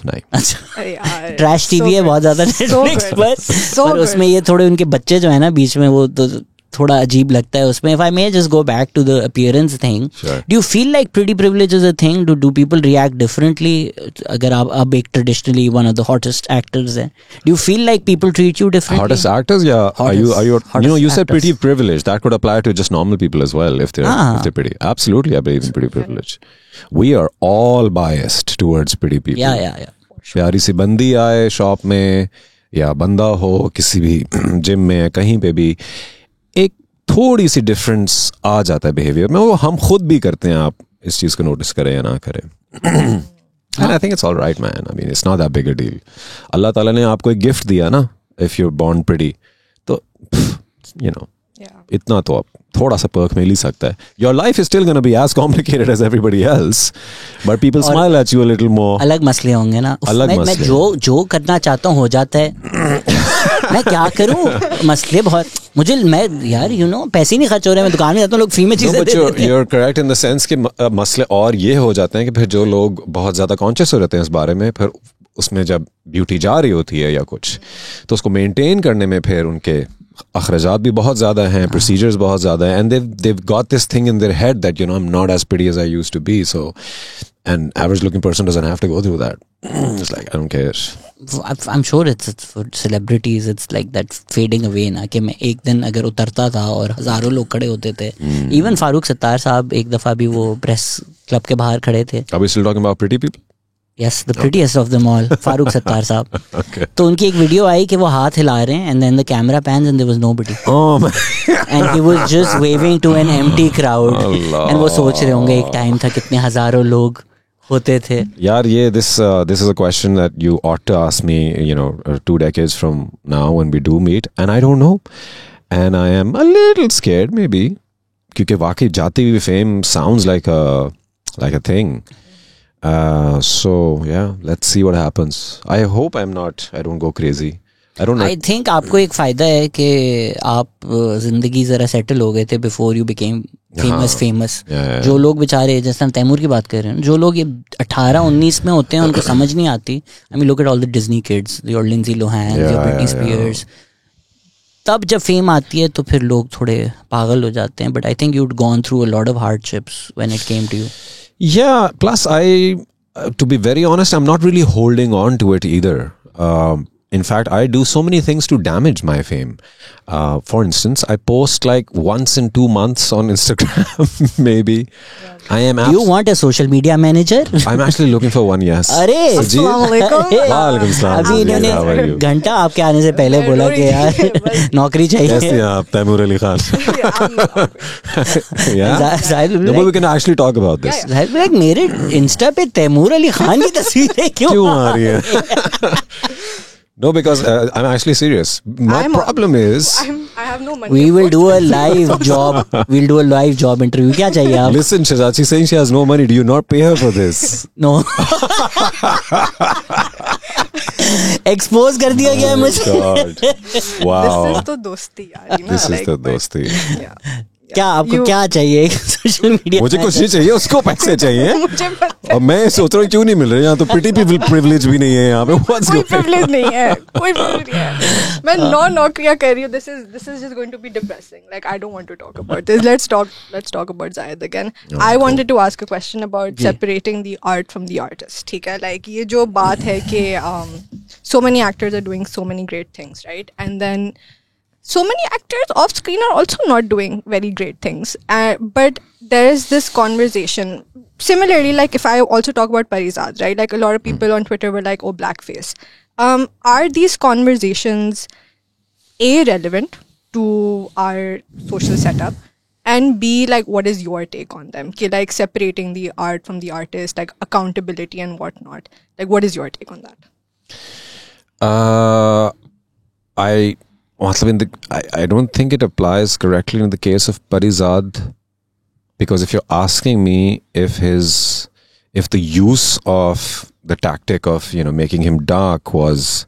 नहीं. अच्छा. Yeah, trash TV so है good. बहुत ज्यादा So Netflix good. पर. So पर good. उसमें ये थोड़े उनके बच्चे जो है ना बीच में वो तो थोड़ा अजीब लगता है उसमें. If I may just go back to the appearance thing, Sure. do you feel like pretty privilege is a thing? Do people react differently? अगर आप अब एक traditionally one of the hottest actors हैं, do you feel like people treat you differently? Hottest actors, yeah. Are you Hottest you said actors. pretty privileged. That could apply to just normal people as well if they're pretty. Absolutely, I believe in pretty privilege. We are all biased towards pretty people. Yeah. प्यारी सी बंदी आए shop में या बंदा हो किसी भी gym में कहीं पे भी एक थोड़ी सी डिफरेंस आ जाता है बिहेवियर में. वो हम खुद भी करते हैं, आप इस चीज को नोटिस करें या ना करें. And I think it's all right, man. I mean, it's not that big a deal. अल्लाह ताला ने आपको एक गिफ्ट दिया ना, if you're born pretty, तो you know, Yeah. इतना तो आप थोड़ा सा पर्क मिल ही सकता है. Your life is still going to be as complicated as everybody else, but people smile at you a little more. अलग मसले होंगे ना. अलग मैं मसले. जो करना चाहता हूँ हो जाता है. मैं क्या करूँ, मसले बहुत. मुझे मैं यार पैसे नहीं खर्च हो रहे. मैं दुकान में जाता हूँ, लोग फ्री में No, चीजें but दे देते हैं. you're correct in the sense कि मसले और ये हो जाते हैं कि फिर जो लोग बहुत ज्यादा कॉन्शियस हो जाते हैं इस बारे में, फिर उसमें जब ब्यूटी जा रही होती है या कुछ, तो उसको मेंटेन करने में फिर उनके अखराजात भी बहुत ज्यादा हैं, प्रोसीजर्स बहुत ज्यादा हैं, and they've got this thing in their head that I'm not as pretty as I used to be, so an average looking person doesn't have to go through that. It's like I don't care. I'm sure it's for celebrities, it's like that fading away ना, कि मैं एक दिन अगर उतरता था और हजारों लोग खड़े होते थे. इवन फारूक सत्तार साहब एक दफा भी वो प्रेस क्लब के बाहर खड़े थे. Are we still talking about pretty people? Yes, the prettiest of them all, Farooq Sattar साहब. Okay. तो उनकी एक वीडियो आई कि वो हाथ हिला रहे हैं and then the camera pans and there was nobody. Oh man. And he was just waving to an empty crowd. Allah. And वो सोच रहे होंगे एक टाइम था कितने हजारों लोग होते थे. यार ये this is a question that you ought to ask me 2 decades from now when we do meet, and I don't know, and I am a little scared maybe क्योंकि वाकई जाती हुई fame sounds like a thing. So yeah, let's see what happens. I hope I don't go crazy. I don't know. I think आपको एक फायदा है कि आप जिंदगी जरा सेटल हो गए थे before you became famous. Yeah. जो लोग बेचारे जैसे हम तैमूर की बात कर रहे हैं, जो लोग ये 18-19 में होते हैं उनको समझ नहीं आती. I mean, look at all the Disney kids, your Lindsay Lohan, your Britney Spears. तब जब फेम आती है तो फिर लोग थोड़े पागल हो जाते हैं. But I think you'd gone through a lot of hardships when it came to you. Yeah, plus to be very honest, I'm not really holding on to it either. In fact, I do so many things to damage my fame. For instance, I post like once in 2 months on Instagram, maybe. I am. Do you want a social media manager? I'm actually looking for one. Yes. अरे वालेकुम सलाम. अभी How are इन्होंने you? घंटा आपके आने से पहले मैं बोला रोई कि यार थी, नौकरी कैसे चाहिए. हैं आप Taimur Ali Khan? Yeah. Zahid will be No, but we like, can actually talk about this. Zahid will be like, मेरे इंस्टा पे तैमूर अली खान की तस्वीरें क्यों क्यों आ रही है? No, because I'm actually serious. My problem is. I have no money. We will do a Of course. live job. We'll do a live job interview. क्या चाहिए आप? Listen, Shazad, she's saying she has no money. Do you not pay her for this? No. Expose कर दिया गया है मुझे. God. This Wow. is तो दोस्ती यार. This is the dosti. Yeah. क्या आपको You- क्या चाहिए सोशल मीडिया? मुझे कुछ नहीं चाहिए, उसको पैसे चाहिए. मुझे पता और मैं सोच रहा हूँ क्यों नहीं मिल रहे यहाँ तो pretty people privilege भी नहीं है यहाँ पे. What's कोई going on? privilege नहीं है, कोई privilege नहीं है. मैं नौकरियां कर रही हूँ. This is just going to be depressing. Like I don't want to talk about this. Let's talk about Zahid again. I wanted to ask a question about separating the art from the artist. ठीक है, like ये जो बात है कि so many actors are doing so many great things, right? And then so many actors off screen are also not doing very great things. But there is this conversation. Similarly, like if I also talk about Parizad, right? Like a lot of people on Twitter were like, oh, blackface. Are these conversations relevant to our social setup? And B, like, what is your take on them? Okay, like separating the art from the artist, like accountability and whatnot. Like, what is your take on that? I don't think it applies correctly in the case of Parizad, because if you're asking me if the use of the tactic of making him dark was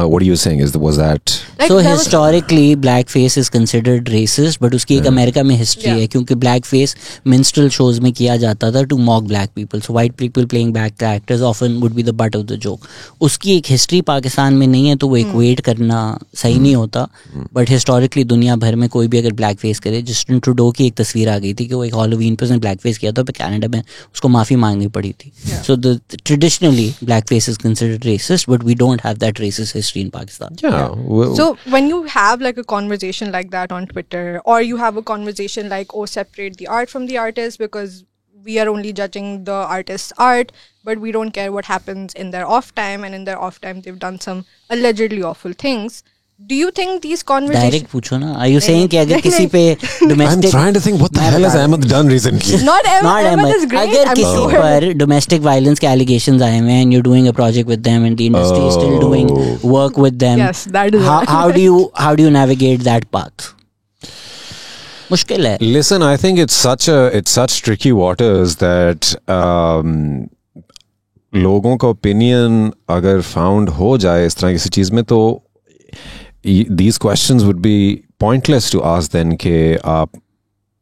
what are you saying? Was that Like, so that was- historically blackface is considered racist, but उसकी एक America में history है क्योंकि blackface minstrel shows में किया जाता था to mock black people. So white people playing black actors often would be the butt of the joke. उसकी एक हिस्ट्री पाकिस्तान में नहीं है तो वो इक्वेट करना सही नहीं होता. बट हिस्टोरिकली दुनिया भर में कोई भी अगर ब्लैक फेस करे, जस्टिन ट्रूडो की एक तस्वीर आ गई थी कि वो एक हॉलोवीन पे उसने ब्लैक फेस किया था, पर कनाडा में उसको माफी मांगनी पड़ी थी. So traditionally black face is considered racist, but we don't have that racist history in Pakistan. So when you have like a conversation like that on Twitter, or you have a conversation like, oh, separate the art from the artist because we are only judging the artist's art, but we don't care what happens in their off time, and in their off time they've done some allegedly awful things. Do you think these conversations... direct पूछो ना. Are you saying कि अगर किसी पे I'm domestic trying to think what the hell has Ahmed done recently. Not Not Ahmed Ahmed. is great. अगर I'm किसी sure. पर domestic violence के allegations आए हुए हैं and you're doing a project with them and the industry is still doing work with them, Yes, that is how do you navigate that path? मुश्किल है. Listen, I think it's such tricky waters that लोगों का opinion अगर found हो जाए इस तरह किसी चीज में, तो these questions would be pointless to ask then कि आप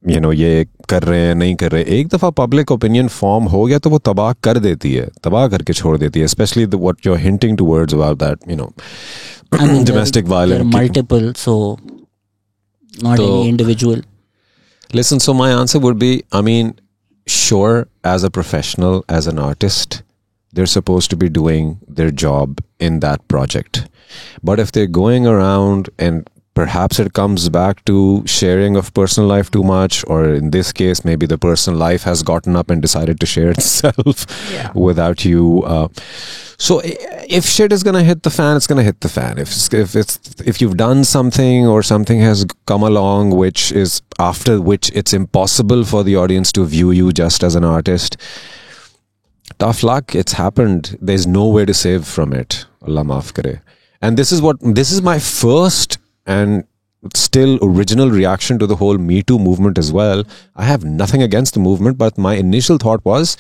ये कर रहे हैं नहीं कर रहे. एक दफा public opinion form हो गया तो वो तबाह कर देती है, तबाह करके छोड़ देती है, especially what you're hinting towards about that I mean, domestic there violence. are multiple, so not So- any individual. Listen, so my answer would be, I mean, sure, as a professional, as an artist, they're supposed to be doing their job in that project. But if they're going around and perhaps it comes back to sharing of personal life too much, or in this case, maybe the personal life has gotten up and decided to share itself without you. So if shit is going to hit the fan, it's going to hit the fan. If you've done something or something has come along after which it's impossible for the audience to view you just as an artist, tough luck, it's happened. There's no way to save from it. Allah maaf kare. And this is my first and still original reaction to the whole Me Too movement as well. I have nothing against the movement, but my initial thought was,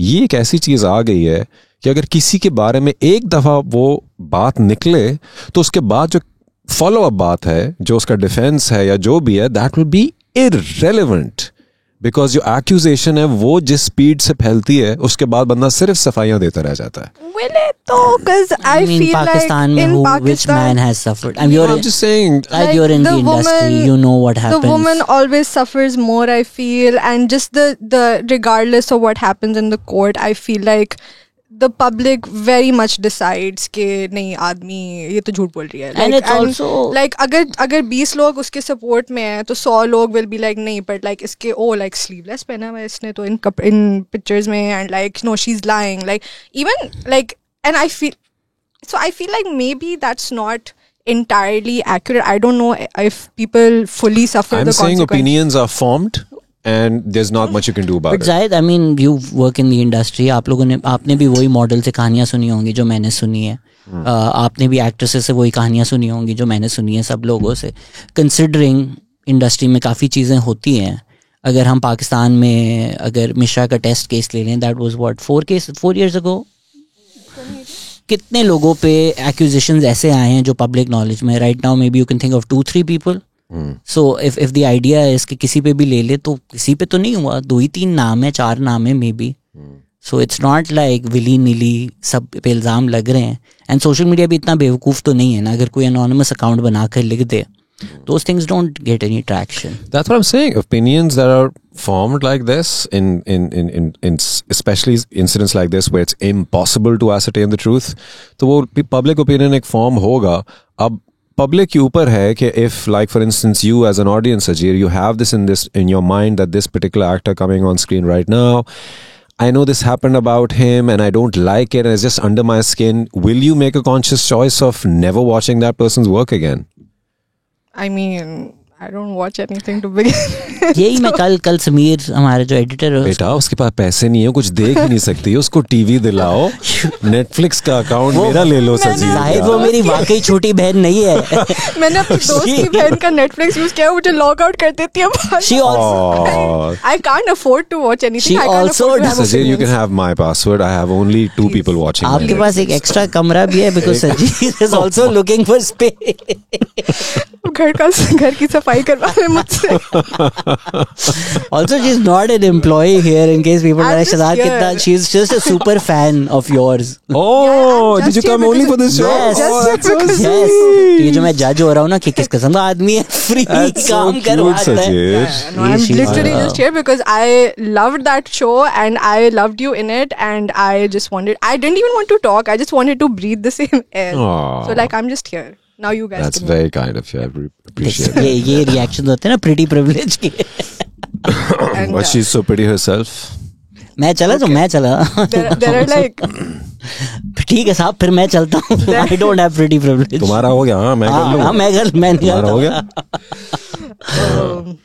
ये एक ऐसी चीज आ गई है कि अगर किसी के बारे में एक दफा वो बात निकले तो उसके बाद जो फॉलो अप बात है, जो उसका डिफेंस है या जो भी है, that will be irrelevant. Because जो एक्यूजेशन है वो जिस स्पीड से फैलती है उसके बाद बंदा सिर्फ सफाइयां देता रह जाता है. Will it though? Because I mean, feel Pakistan like mein in which Pakistan, man has suffered? I mean, I'm just saying, like you're in the industry, woman- you know what happens. The woman always suffers more, I feel, and just the regardless of what happens in the court, I feel like the public very much decides कि नहीं आदमी ये तो झूठ बोल रही है. And it's also like अगर 20 लोग उसके सपोर्ट में हैं तो 100 लोग will be like नहीं, but like इसके like sleeveless पहना हुआ है इसने तो in pictures में, and like no, she's lying, like even like, and I feel like maybe that's not entirely accurate. I don't know if people fully suffer I'm the saying consequences. opinions are formed and there's not much you can do about But it. Zahid, I mean, you work in the industry. आपने भी वही model से कहानियां सुनी होंगी जो मैंने सुनी है. आपने भी एक्ट्रेसेस से वही कहानियां सुनी होंगी जो मैंने सुनी है सब लोगों से. कंसिडरिंग इंडस्ट्री में काफ़ी चीज़ें होती हैं. अगर हम पाकिस्तान में अगर मिश्रा का टेस्ट केस ले लें, that was what 4 years ago. कितने लोगों पे एक्यूजेशंस ऐसे आए हैं जो पब्लिक नॉलेज में. Right now may be you can think of 2-3 people. So if the idea is कि किसी पे भी ले ले तो किसी पे तो नहीं हुआ. 2-3 नाम है, 4 नाम है maybe. So it's not like willy nilly सब पे इल्ज़ाम लग रहे हैं. एंड सोशल मीडिया भी इतना बेवकूफ़ तो नहीं है ना. अगर कोई अनोनिमस अकाउंट बनाकर लिख दे, those things don't get any traction. That's what I'm saying. Opinions that are formed like this in especially incidents like this where it's impossible to ascertain the truth, तो वो public opinion एक form होगा. अब public के ऊपर है कि if, like for instance, you as an audience, Ajir, you have this in your mind that this particular actor coming on screen right now, I know this happened about him and I don't like it and it's just under my skin. Will you make a conscious choice of never watching that person's work again? I mean, I don't watch anything to begin with. यही मैं कल समीर हमारे जो editor है बेटा उसके पास पैसे नहीं है, कुछ देख ही नहीं सकती, उसको टीवी दिलाओ, नेटफ्लिक्स का अकाउंट मेरा ले लो सजीव। साहिब वो मेरी वाकई छोटी बहन नहीं है। मैंने अपनी दोस्त की बहन का नेटफ्लिक्स यूज किया, मुझे लॉग आउट कर देती है। She also I can't afford to watch anything. She I can't also afford to have Sajid, you opinions. can have my password. I have only 2 people watching. my आपके पास एक Netflix. Extra कमरा भी है because Sajid is also looking for space. घर की सफाई करवा रहे मुझसे। Also, she's not an employee here. In case people I'm are just Shazad here. कितना, she's just a super fan of yours. Oh, Yeah, I'm did you just come here only for because- this show? Yes. Oh, that's so Just Yes. sweet. ये जो मैं जज हो रहा हूँ ना कि किस किस्म का आदमी है, फ्री That's so काम cute, करवाता है। Sajid. No, I'm She's- literally just here because I loved that show and I loved you in it, and I just wanted. I didn't even want to talk. I just wanted to breathe the same air. Aw. So like I'm just here now. You guys. That's can very kind of you. I appreciate it. ये reaction होते हैं ना pretty privilege के। and, But she's so pretty herself. मैं चला तो मैं चला। there are like ठीक है साहब, फिर मैं चलता हूँ। I don't have pretty privilege. तुम्हारा हो गया? हाँ, मैं कर लूँ। हाँ, मैं नहीं तुम्हारा हो करता। गया?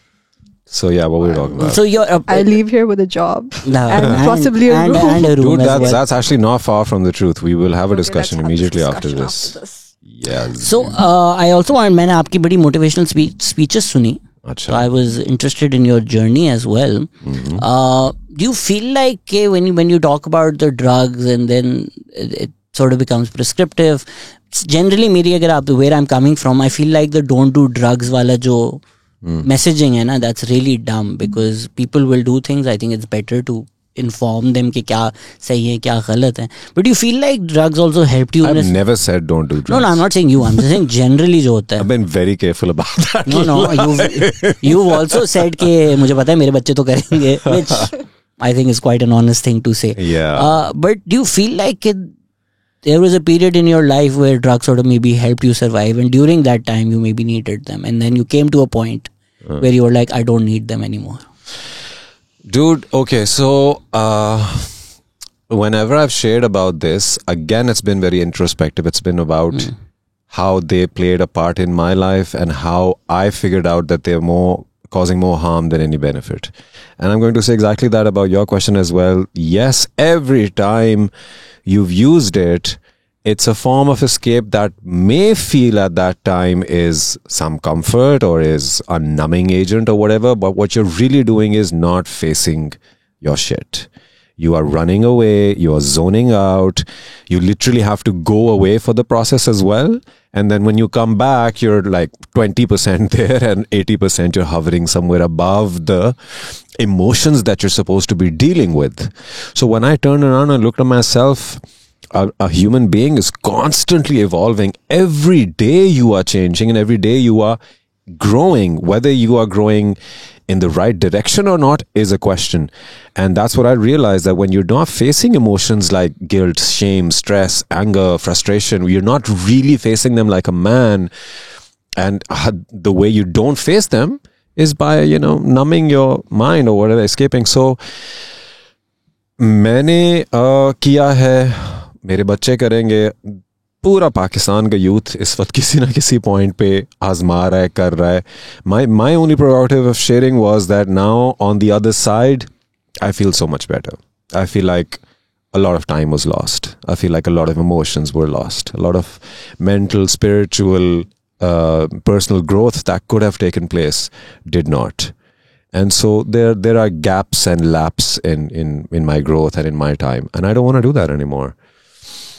So yeah, what were we talking about? So you're I leave here with a job No, and possibly a and, room. and a room Dude, as well. that's actually not far from the truth. We will have a Okay, discussion let's have immediately this after discussion this. after this. Yes. So I also want, मैंने आपकी बड़ी motivational speeches सुनी. So अच्छा. I was interested in your journey as well. Do you feel like when you talk about the drugs and then it sort of becomes prescriptive? Generally, मेरी अगर आप where I'm coming from, I feel like the don't do drugs वाला जो messaging है ना, that's really dumb because people will do things. I think it's better to inform them कि क्या सही है क्या गलत है. But do you feel like drugs also helped you? I've never said don't do drugs. No, I'm not saying you. I'm just saying generally जो होता है. I've been very careful about that. No, you've also said कि मुझे पता है मेरे बच्चे तो करेंगे, which I think is quite an honest thing to say. Yeah. But do you feel like there was a period in your life where drugs sort of maybe helped you survive, and during that time you maybe needed them, and then you came to a point where you were like, I don't need them anymore? Dude, okay, so whenever I've shared about this, again, it's been very introspective. It's been about how they played a part in my life and how I figured out that they're causing more harm than any benefit. And I'm going to say exactly that about your question as well. Yes, every time you've used it, it's a form of escape that may feel at that time is some comfort or is a numbing agent or whatever. But what you're really doing is not facing your shit. You are running away. You are zoning out. You literally have to go away for the process as well. And then when you come back, you're like 20% there and 80% you're hovering somewhere above the emotions that you're supposed to be dealing with. So when I turned around and looked at myself, a human being is constantly evolving. Every day you are changing and every day you are growing. Whether you are growing in the right direction or not is a question. And that's what I realized, that when you're not facing emotions like guilt, shame, stress, anger, frustration, you're not really facing them like a man. And the way you don't face them is by, numbing your mind or whatever, escaping. So, मैंने किया है, मेरे बच्चे करेंगे, पूरा पाकिस्तान का youth इस वक्त किसी ना किसी पॉइंट पे आजमा रहा है, कर रहा है. My only prerogative of sharing was that now on the other side, I feel so much better. I feel like a lot of time was lost. I feel like a lot of emotions were lost. A lot of mental, spiritual, personal growth that could have taken place did not. And so there are gaps and laps in my growth and in my time. And I don't want to do that anymore.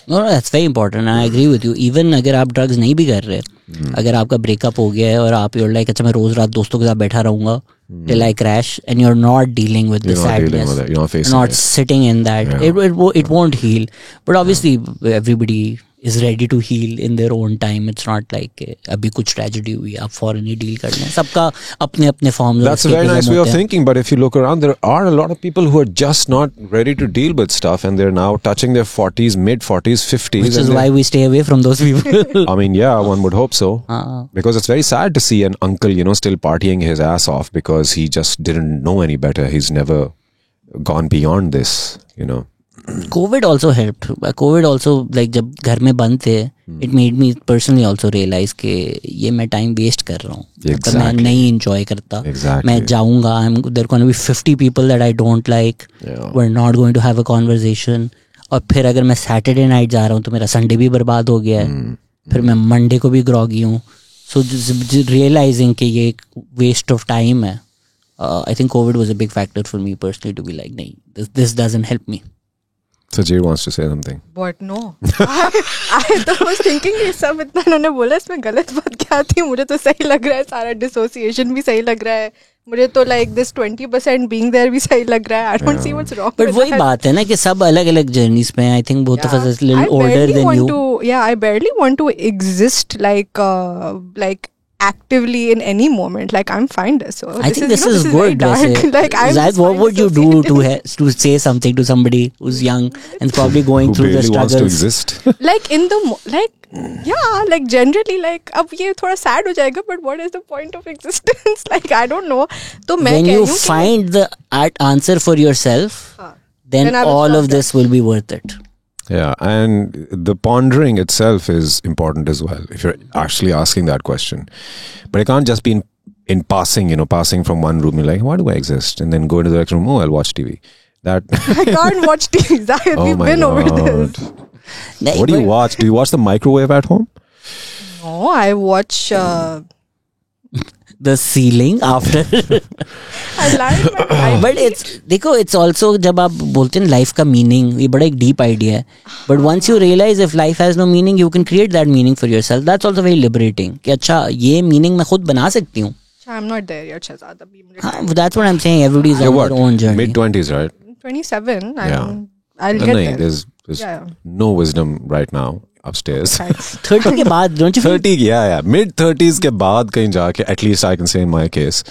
No, that's very important. I agree with you. Even अगर आप drugs नहीं भी कर रहे, अगर आपका breakup हो गया है और आप you're like, अच्छा मैं रोज रात दोस्तों के साथ बैठा रहूंगा till I crash, and you're not dealing with the sadness, you're not facing not it. sitting in that, it won't heal. But obviously everybody is ready to heal in their own time. It's not like अभी कुछ tragedy हुई आप फौरन ही deal कर लें. सबका अपने अपने forms. That's a very nice way of thinking, but if you look around, there are a lot of people who are just not ready to deal with stuff, and they're now touching their 40s, mid-40s, 50s. Which is why we stay away from those people. I mean, yeah, one would hope so. Because it's very sad to see an uncle, still partying his ass off because he just didn't know any better. He's never gone beyond this, COVID also helped. COVID also, like जब घर में बंद थे, it made me personally also realize कि ये मैं time waste कर रहा हूँ. मतलब मैं नहीं enjoy करता. मैं जाऊँगा, there are going to be 50 people that I don't like. We're not going to have a conversation. और फिर अगर मैं Saturday night जा रहा हूँ तो मेरा Sunday भी बर्बाद हो गया है. फिर मैं Monday को भी groggy हूँ. So just realizing कि ये एक waste of time है. I think COVID was a big factor for me personally to be like, nahi, this doesn't help me. Sajid wants to say something. But no. I तो was thinking ये सब इतना उन्होंने बोला इसमें गलत बात क्या थी. मुझे तो सही लग रहा है, सारा dissociation भी सही लग रहा है. मुझे तो like this 20% being there भी सही लग रहा है. I don't see what's wrong. But वही बात है ना कि सब अलग-अलग journeys पे हैं. I think both of us are a little older than you. I barely want to exist like actively in any moment. Like I'm fine. So I think this is good. Like Zad, what would you do to say something to somebody who's young and probably going through the struggles? Who barely wants to exist. Like in the like generally like अब ये थोड़ा sad हो जाएगा, but what is the point of existence? Like I don't know. तो मैं when you find the answer for yourself, then all of this will be worth it. Yeah, and the pondering itself is important as well, if you're actually asking that question. But it can't just be in passing, passing from one room, you're like, why do I exist? And then go into the next room, I'll watch TV. That I can't watch TV, Zahid. We've been over this. What do you watch? Do you watch the microwave at home? No, I watch... the ceiling after. I like but it's also जब आप बोलते हैं life का meaning, ये बड़ा एक deep idea है. But once you realize if life has no meaning, you can create that meaning for yourself. That's also very liberating. कि अच्छा ये meaning मैं खुद बना सकती हूँ. I'm not there yet, Shahzad. That's what I'm saying. Everybody's on their own journey. Mid-20s, right? 27. Yeah. I'll get there. There's no wisdom right now upstairs. 30 के बाद, don't you feel? 30, yeah. Mid-30s के बाद कहीं जाके, at least I can say in my case.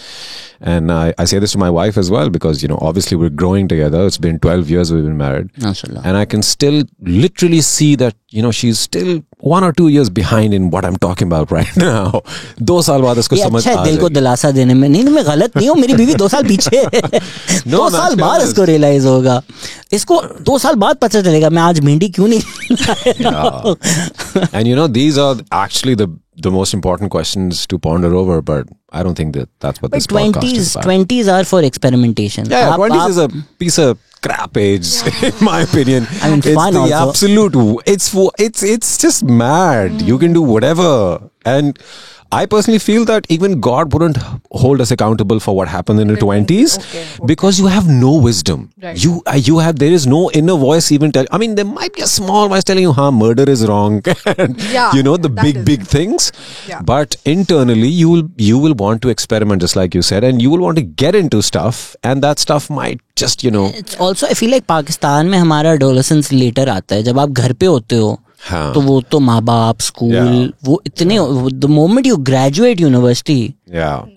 And I say this to my wife as well because, obviously we're growing together. It's been 12 years we've been married. Mashallah. And I can still literally see that, she's still 1 or 2 years behind in what I'm talking about right now. 2 साल बाद इसको समझ आ जाएगी. दिल को दिलासा देने में नहीं मैं गलत नहीं हूँ. मेरी बीवी 2 साल पीछे है. 2 साल बाद इसको रियलाइज होगा. इसको 2 साल बाद पता चलेगा मैं आज भिंडी क्यों नहीं. And these are actually the most important questions to ponder over, but I don't think that's what this podcast is about. 20s are for experimentation. Yeah, 20s is a piece of crap age, in my opinion. I mean, it's fun the also. Absolute. It's just mad. You can do whatever, and I personally feel that even God wouldn't hold us accountable for what happened in the 20s because you have no wisdom. Right. You have, there is no inner voice even tell. I mean, there might be a small voice telling you, murder is wrong. The big things. Yeah. But internally, you will want to experiment, just like you said, and you will want to get into stuff, and that stuff might just, It's also, I feel like Pakistan में हमारा adolescence later आता है. जब आप घर पे होते हो, तो वो तो माँ बाप स्कूल वो इतने the moment you graduate university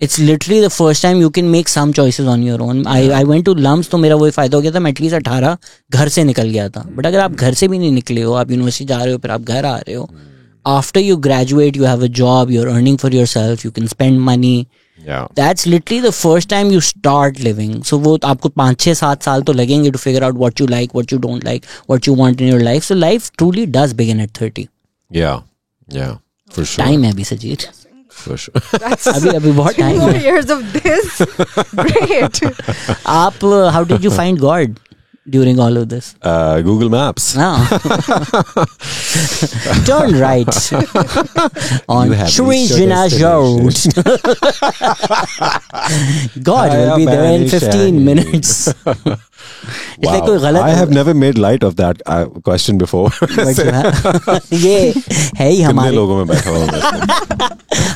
it's literally the first time you can make some choices on your own. I went to LUMS तो मेरा वही फायदा हो गया था. मैं एटलीस्ट 18 घर से निकल गया था. बट अगर आप घर से भी नहीं निकले हो, आप यूनिवर्सिटी जा रहे हो, फिर आप घर आ रहे हो, after you graduate you have a job, you're earning for yourself, you can spend money. That's literally the first time you start living. So वो आपको 5-6-7 साल तो लगेंगे to figure out what you like, what you don't like, what you want in your life. So life truly does begin at 30. Yeah, for sure. Time है अभी सजीद. For sure. अभी बहुत time है. 2 years of this. Great. आप how did you find God during all of this? Google Maps. Turn right on Shri Jinaj Road. God will be there in 15 minutes. Wow. I have never made light of that question before. ये है ही हमारे. कितने लोगों में बैठा हुआ.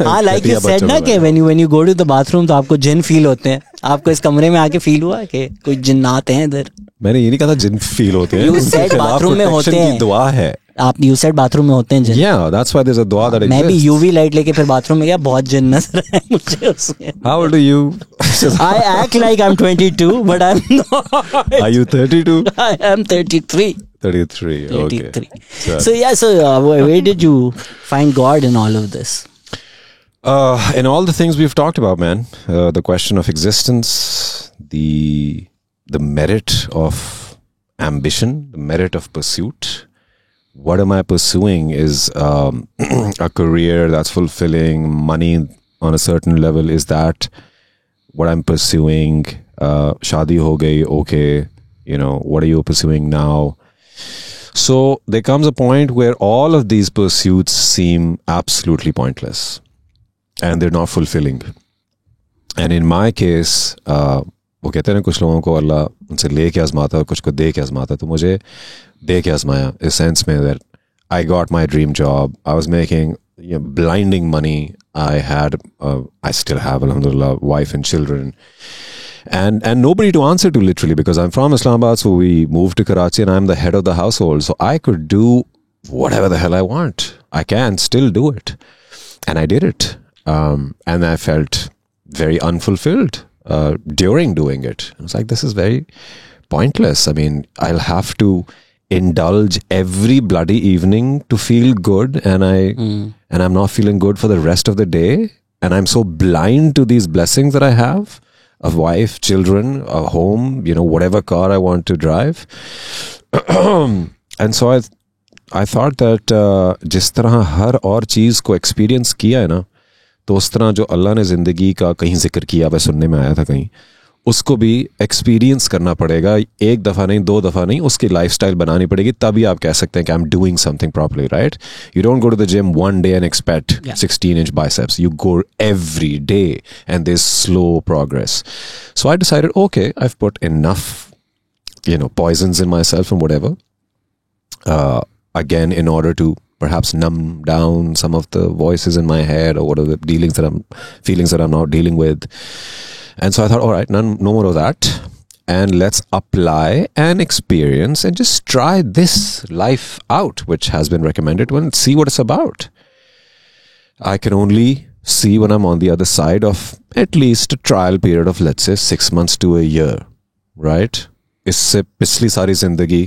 हाँ, like you said ना कि when you go to the bathroom तो आपको जिन फील होते हैं. आपको इस कमरे में आके फील हुआ कि कोई जिन्नात हैं इधर. मैंने ये नहीं कहा था जिन फील होते हैं. You said बाथरूम में होते हैं. दुआ है. आप you said बाथरूम में होते हैं जिन. Yeah, that's why there's a dua that exists. मैं भी UV लाइट लेके फिर बाथरूम में गया, बहुत जिन नजर आए मुझे उसमें. How old are you? I act like I'm 22, but I'm not. Are you 32? I am 33. 33. Okay. So where did you find God in all of this? In all the things we've talked about, man. The question of existence, the merit of ambition, the merit of pursuit. What am I pursuing is a career that's fulfilling, money on a certain level. Is that what I'm pursuing? Shadi ho gayi, okay. What are you pursuing now? So there comes a point where all of these pursuits seem absolutely pointless and they're not fulfilling. And in my case, वो कहते हैं ना कुछ लोगों को अल्लाह उनसे ले के आजमाता है और कुछ को दे के आजमाता है, तो मुझे दे के आजमाया इस सेंस में that I got my dream job. I was making blinding money. I still have, alhamdulillah, wife and children. And nobody to answer to, literally, because I'm from Islamabad, so we moved to Karachi and I'm the head of the household. So I could do whatever the hell I want. I can still do it. And I did it. And I felt very unfulfilled during doing it. I was like, this is very pointless. I mean, I'll have to indulge every bloody evening to feel good, and I'm not feeling good for the rest of the day. And I'm so blind to these blessings that I have. A wife, children, a home, whatever car I want to drive. And so I thought that जिस तरह हर और चीज़ को experience किया है ना, तो उस तरह जो अल्लाह ने ज़िंदगी का कहीं जिक्र किया, मैं सुनने में आया था कहीं, उसको भी एक्सपीरियंस करना पड़ेगा. एक दफ़ा नहीं, दो दफ़ा नहीं, उसकी लाइफस्टाइल बनानी पड़ेगी, तभी आप कह सकते हैं कि I am doing something properly, right? You don't go to the gym one day and expect 16-inch biceps. You go every day and there's slow progress. So I decided, okay, I've put enough, poisons in myself and whatever, again, in order to perhaps numb down some of the voices in my head or whatever feelings that I'm not dealing with. And so I thought, all right, no more of that. And let's apply and experience and just try this life out, which has been recommended, and see what it's about. I can only see when I'm on the other side of at least a trial period of, let's say, 6 months to a year, right? इससे पिछली सारी जिंदगी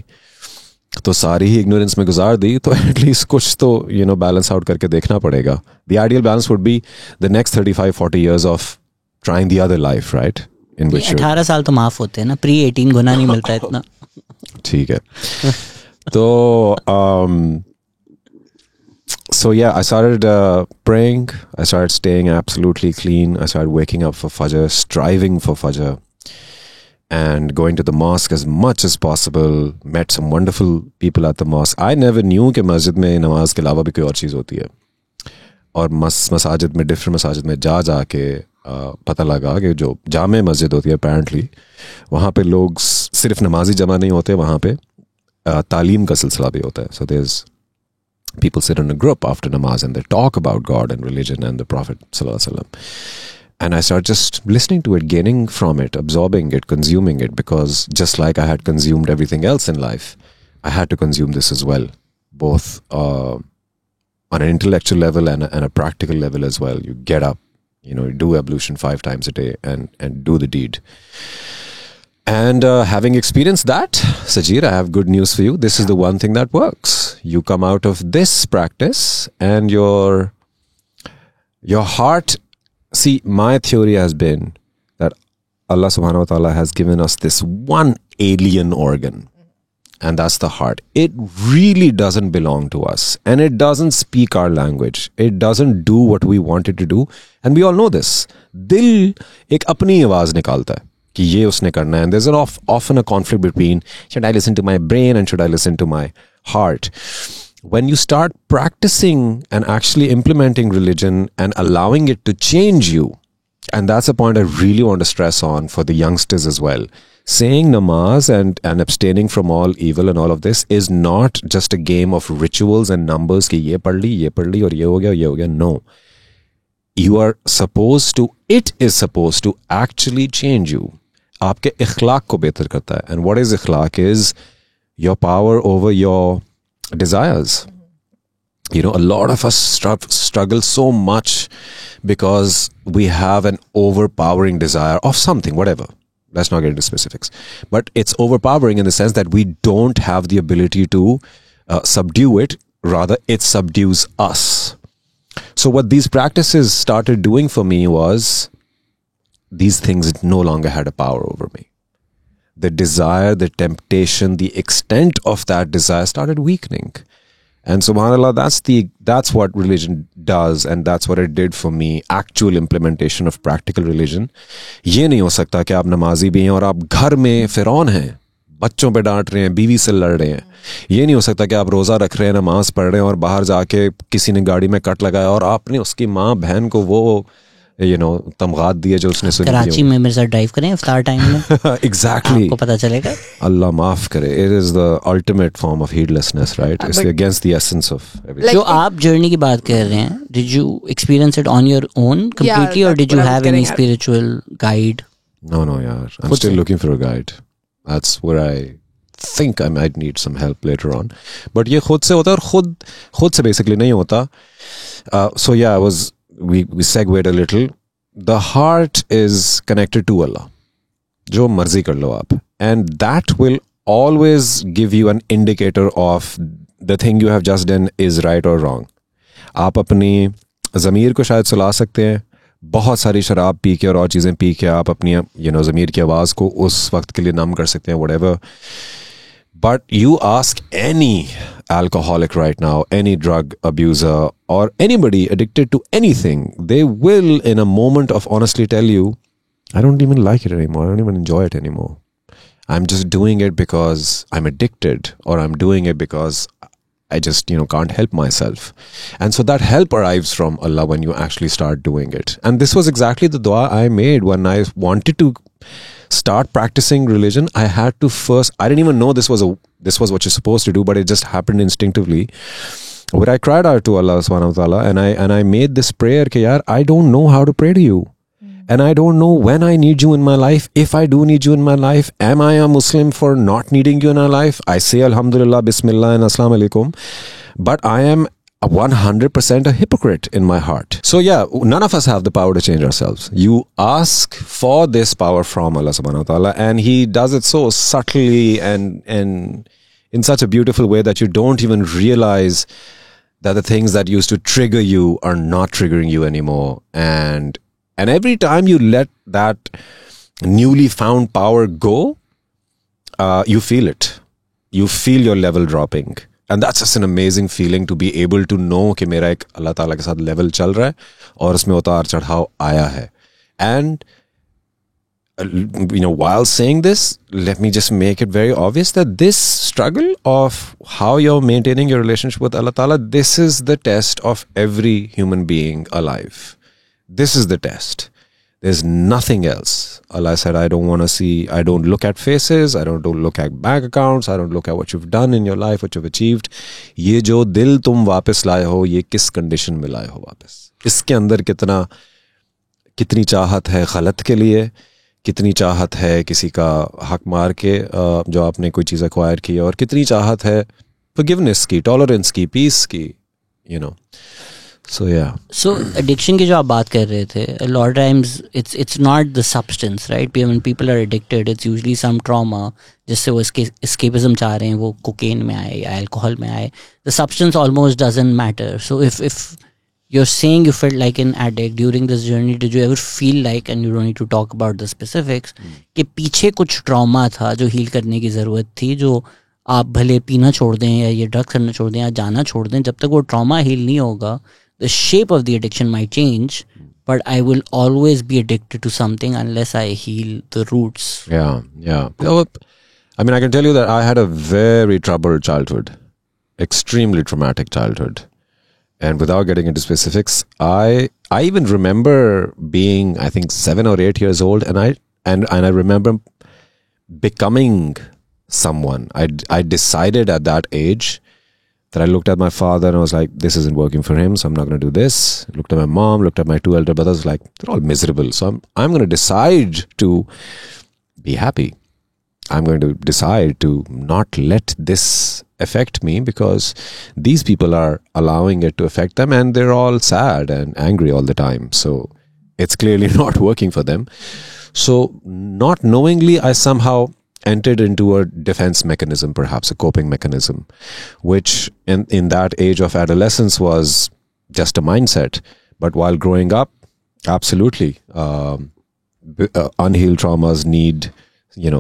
तो सारी ही ignorance में गुजार दी, तो at least कुछ तो, balance out करके देखना पड़ेगा. The ideal balance would be the next 35-40 years of trying the other life, right? In which 18 साल तो माफ होते हैं ना, pre-18 गुना नहीं मिलता इतना. ठीक है. तो so yeah, I started praying. I started staying absolutely clean. I started waking up for Fajr, striving for Fajr, and going to the mosque as much as possible. Met some wonderful people at the mosque. I never knew कि मस्जिद में नमाज के अलावा भी कोई और चीज़ होती है. और मसाजिद में, डिफरेंट मसाजिद में जाके पता लगा कि जो जामे मस्जिद होती है apparently, वहाँ पे लोग सिर्फ नमाजी जमा नहीं होते, वहाँ पे तालीम का सिलसिला भी होता है. So there's people sit in a group after namaz and they talk about God and religion and the Prophet sallallahu alaihi wasallam. And I started just listening to it, gaining from it, absorbing it, consuming it, because just like I had consumed everything else in life, I had to consume this as well, both on an intellectual level and a practical level as well. You get up, you do ablution 5 times a day and do the deed. And having experienced that, Sajid, I have good news for you. This is the one thing that works. You come out of this practice and your heart. See, my theory has been that Allah subhanahu wa ta'ala has given us this one alien organ, and that's the heart. It really doesn't belong to us, and it doesn't speak our language. It doesn't do what we want it to do, and we all know this. Dil ek apni आवाज निकालता है कि ये उसने करना है, and there's often a conflict between should I listen to my brain and should I listen to my heart. When you start practicing and actually implementing religion and allowing it to change you, and that's a point I really want to stress on for the youngsters as well. Saying namaz and abstaining from all evil and all of this is not just a game of rituals and numbers ki ye pad li aur ye ho gaya. No. It is supposed to actually change you. आपके इखलाक को बेहतर करता है. And what is ikhlaq is your power over your desires. A lot of us struggle so much because we have an overpowering desire of something, whatever. Let's not get into specifics. But it's overpowering in the sense that we don't have the ability to subdue it. Rather, it subdues us. So what these practices started doing for me was these things no longer had a power over me. the desire, the temptation, the extent of that desire started weakening. And subhanAllah, that's what religion does, and that's what it did for me. Actual implementation of practical religion. ये नहीं हो सकता कि आप नमाजी भी हैं और आप घर में फिरौन हैं, बच्चों पे डांट रहे हैं, बीवी से लड़ रहे हैं. ये नहीं हो सकता कि आप रोज़ा रख रहे हैं, नमाज पढ़ रहे हैं और बाहर जाके किसी ने गाड़ी में कट लगाया और आपने उसकी माँ बहन को वो तमगात दिए जो उसने सुनी. कराची में मेरे साथ ड्राइव करें इफ्तार टाइम में. Exactly. आपको पता चलेगा. अल्लाह माफ करे. It is the ultimate form of heedlessness, right? It's against the essence of everything. जो आप जर्नी की बात कर रहे हैं, did you experience it on your own completely, or did you have any spiritual guide? No, yaar. I'm still looking for a guide. That's where I think I might need some help later on. But ये खुद से होता है और खुद से basically नहीं होता. So yeah, we segued a little. The heart is connected to Allah. जो मर्जी कर लो आप. And that will always give you an indicator of the thing you have just done is right or wrong. आप अपनी ज़मीर को शायद सुला सकते हैं. बहुत सारी शराब पी के और चीज़ें पी के आप अपनी ज़मीर की आवाज़ को उस वक्त के लिए नम कर सकते हैं, whatever. But you ask any alcoholic right now, any drug abuser, or anybody addicted to anything, they will in a moment of honestly tell you, I don't even like it anymore. I don't even enjoy it anymore. I'm just doing it because I'm addicted, or I'm doing it because I just, can't help myself. And so that help arrives from Allah when you actually start doing it. And this was exactly the dua I made when I wanted to start practicing religion. I had to first, I didn't even know this was what you're supposed to do, but it just happened instinctively. Where I cried out to Allah subhanahu wa ta'ala, and I made this prayer, ki yaar, I don't know how to pray to you. And I don't know when I need you in my life. If I do need you in my life, am I a Muslim for not needing you in my life? I say Alhamdulillah, Bismillah and Assalamu alaikum. But I am 100% a hypocrite in my heart. So yeah, none of us have the power to change ourselves. You ask for this power from Allah subhanahu wa ta'ala, and He does it so subtly and in such a beautiful way that you don't even realize that the things that used to trigger you are not triggering you anymore. And every time you let that newly found power go, you feel it. You feel your level dropping. And that's just an amazing feeling to be able to know कि मेरा एक अल्लाह ताला के साथ level चल रहा है और उसमें उतार चढ़ाव आया है. And while saying this, let me just make it very obvious that this struggle of how you're maintaining your relationship with Allah Ta'ala, this is the test of every human being alive. This is the test. There's nothing else. Allah said, I don't look at faces, I don't look at bank accounts, I don't look at what you've done in your life, what you've achieved. ये जो दिल तुम वापस लाए हो, ये किस condition में लाए हो वापस? इसके अंदर कितनी चाहत है गलत के लिए, कितनी चाहत है किसी का हक मार के जो आपने कोई चीज़ एक्वायर की, और कितनी चाहत है forgiveness की, tolerance की, peace की, So yeah. So addiction की जो आप बात कर रहे थे, a lot of times it's not the substance, right? When people are addicted, it's usually some trauma जिससे वो escapism चाह रहे हैं, वो cocaine में आए या alcohol में आए. The substance almost doesn't matter. So if you're saying you felt like an addict during this journey, did you ever feel like, and you don't need to talk about the specifics, कि पीछे कुछ trauma था जो heal करने की ज़रूरत थी, जो आप भले पीना छोड़ दें या ये ड्रग्स करना छोड़ दें या जाना छोड़ दें, जब तक वो trauma heal नहीं होगा, the shape of the addiction might change, but I will always be addicted to something unless I heal the roots. Yeah. I mean, I can tell you that I had a very troubled childhood, extremely traumatic childhood. And without getting into specifics, I even remember being, I think, 7 or 8 years old, and I remember becoming someone. I decided at that age that I looked at my father and I was like, this isn't working for him, so I'm not going to do this. I looked at my mom, looked at my 2 elder brothers, like, they're all miserable. So I'm going to decide to be happy. I'm going to decide to not let this affect me because these people are allowing it to affect them and they're all sad and angry all the time. So it's clearly not working for them. So not knowingly, I somehow entered into a defense mechanism, perhaps a coping mechanism, which in that age of adolescence was just a mindset. But while growing up, absolutely, unhealed traumas need,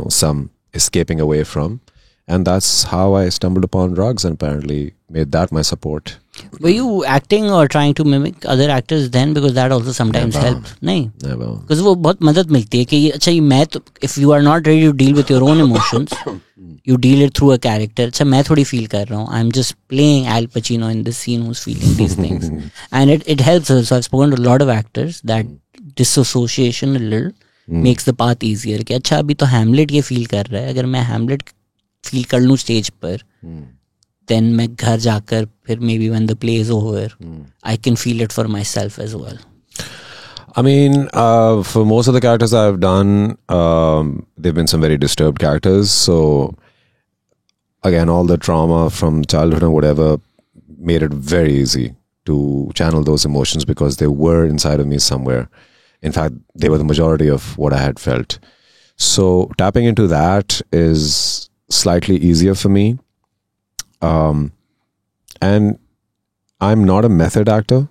some escaping away from. And that's how I stumbled upon drugs and apparently made that my support. Were you acting or trying to mimic other actors then? Because that also sometimes helps. नहीं. Never. Because वो बहुत मदद मिलती है कि अच्छा ये मैं तो if you are not ready to deal with your own emotions, you deal it through a character. अच्छा मैं थोड़ी feel कर रहा हूँ. I'm just playing Al Pacino in this scene who's feeling these things, and it helps us. So I've spoken to a lot of actors that disassociation a little makes the path easier. कि अच्छा अभी तो Hamlet ये feel कर रहा है. अगर मैं Hamlet feel कर लूँ stage पर, then मैं घर जाकर फिर maybe when the play is over, I can feel it for myself as well. I mean, for most of the characters I've done, they've been some very disturbed characters. So, again, all the trauma from childhood and whatever made it very easy to channel those emotions because they were inside of me somewhere. In fact, they were the majority of what I had felt. So, tapping into that is slightly easier for me. And I'm not a method actor.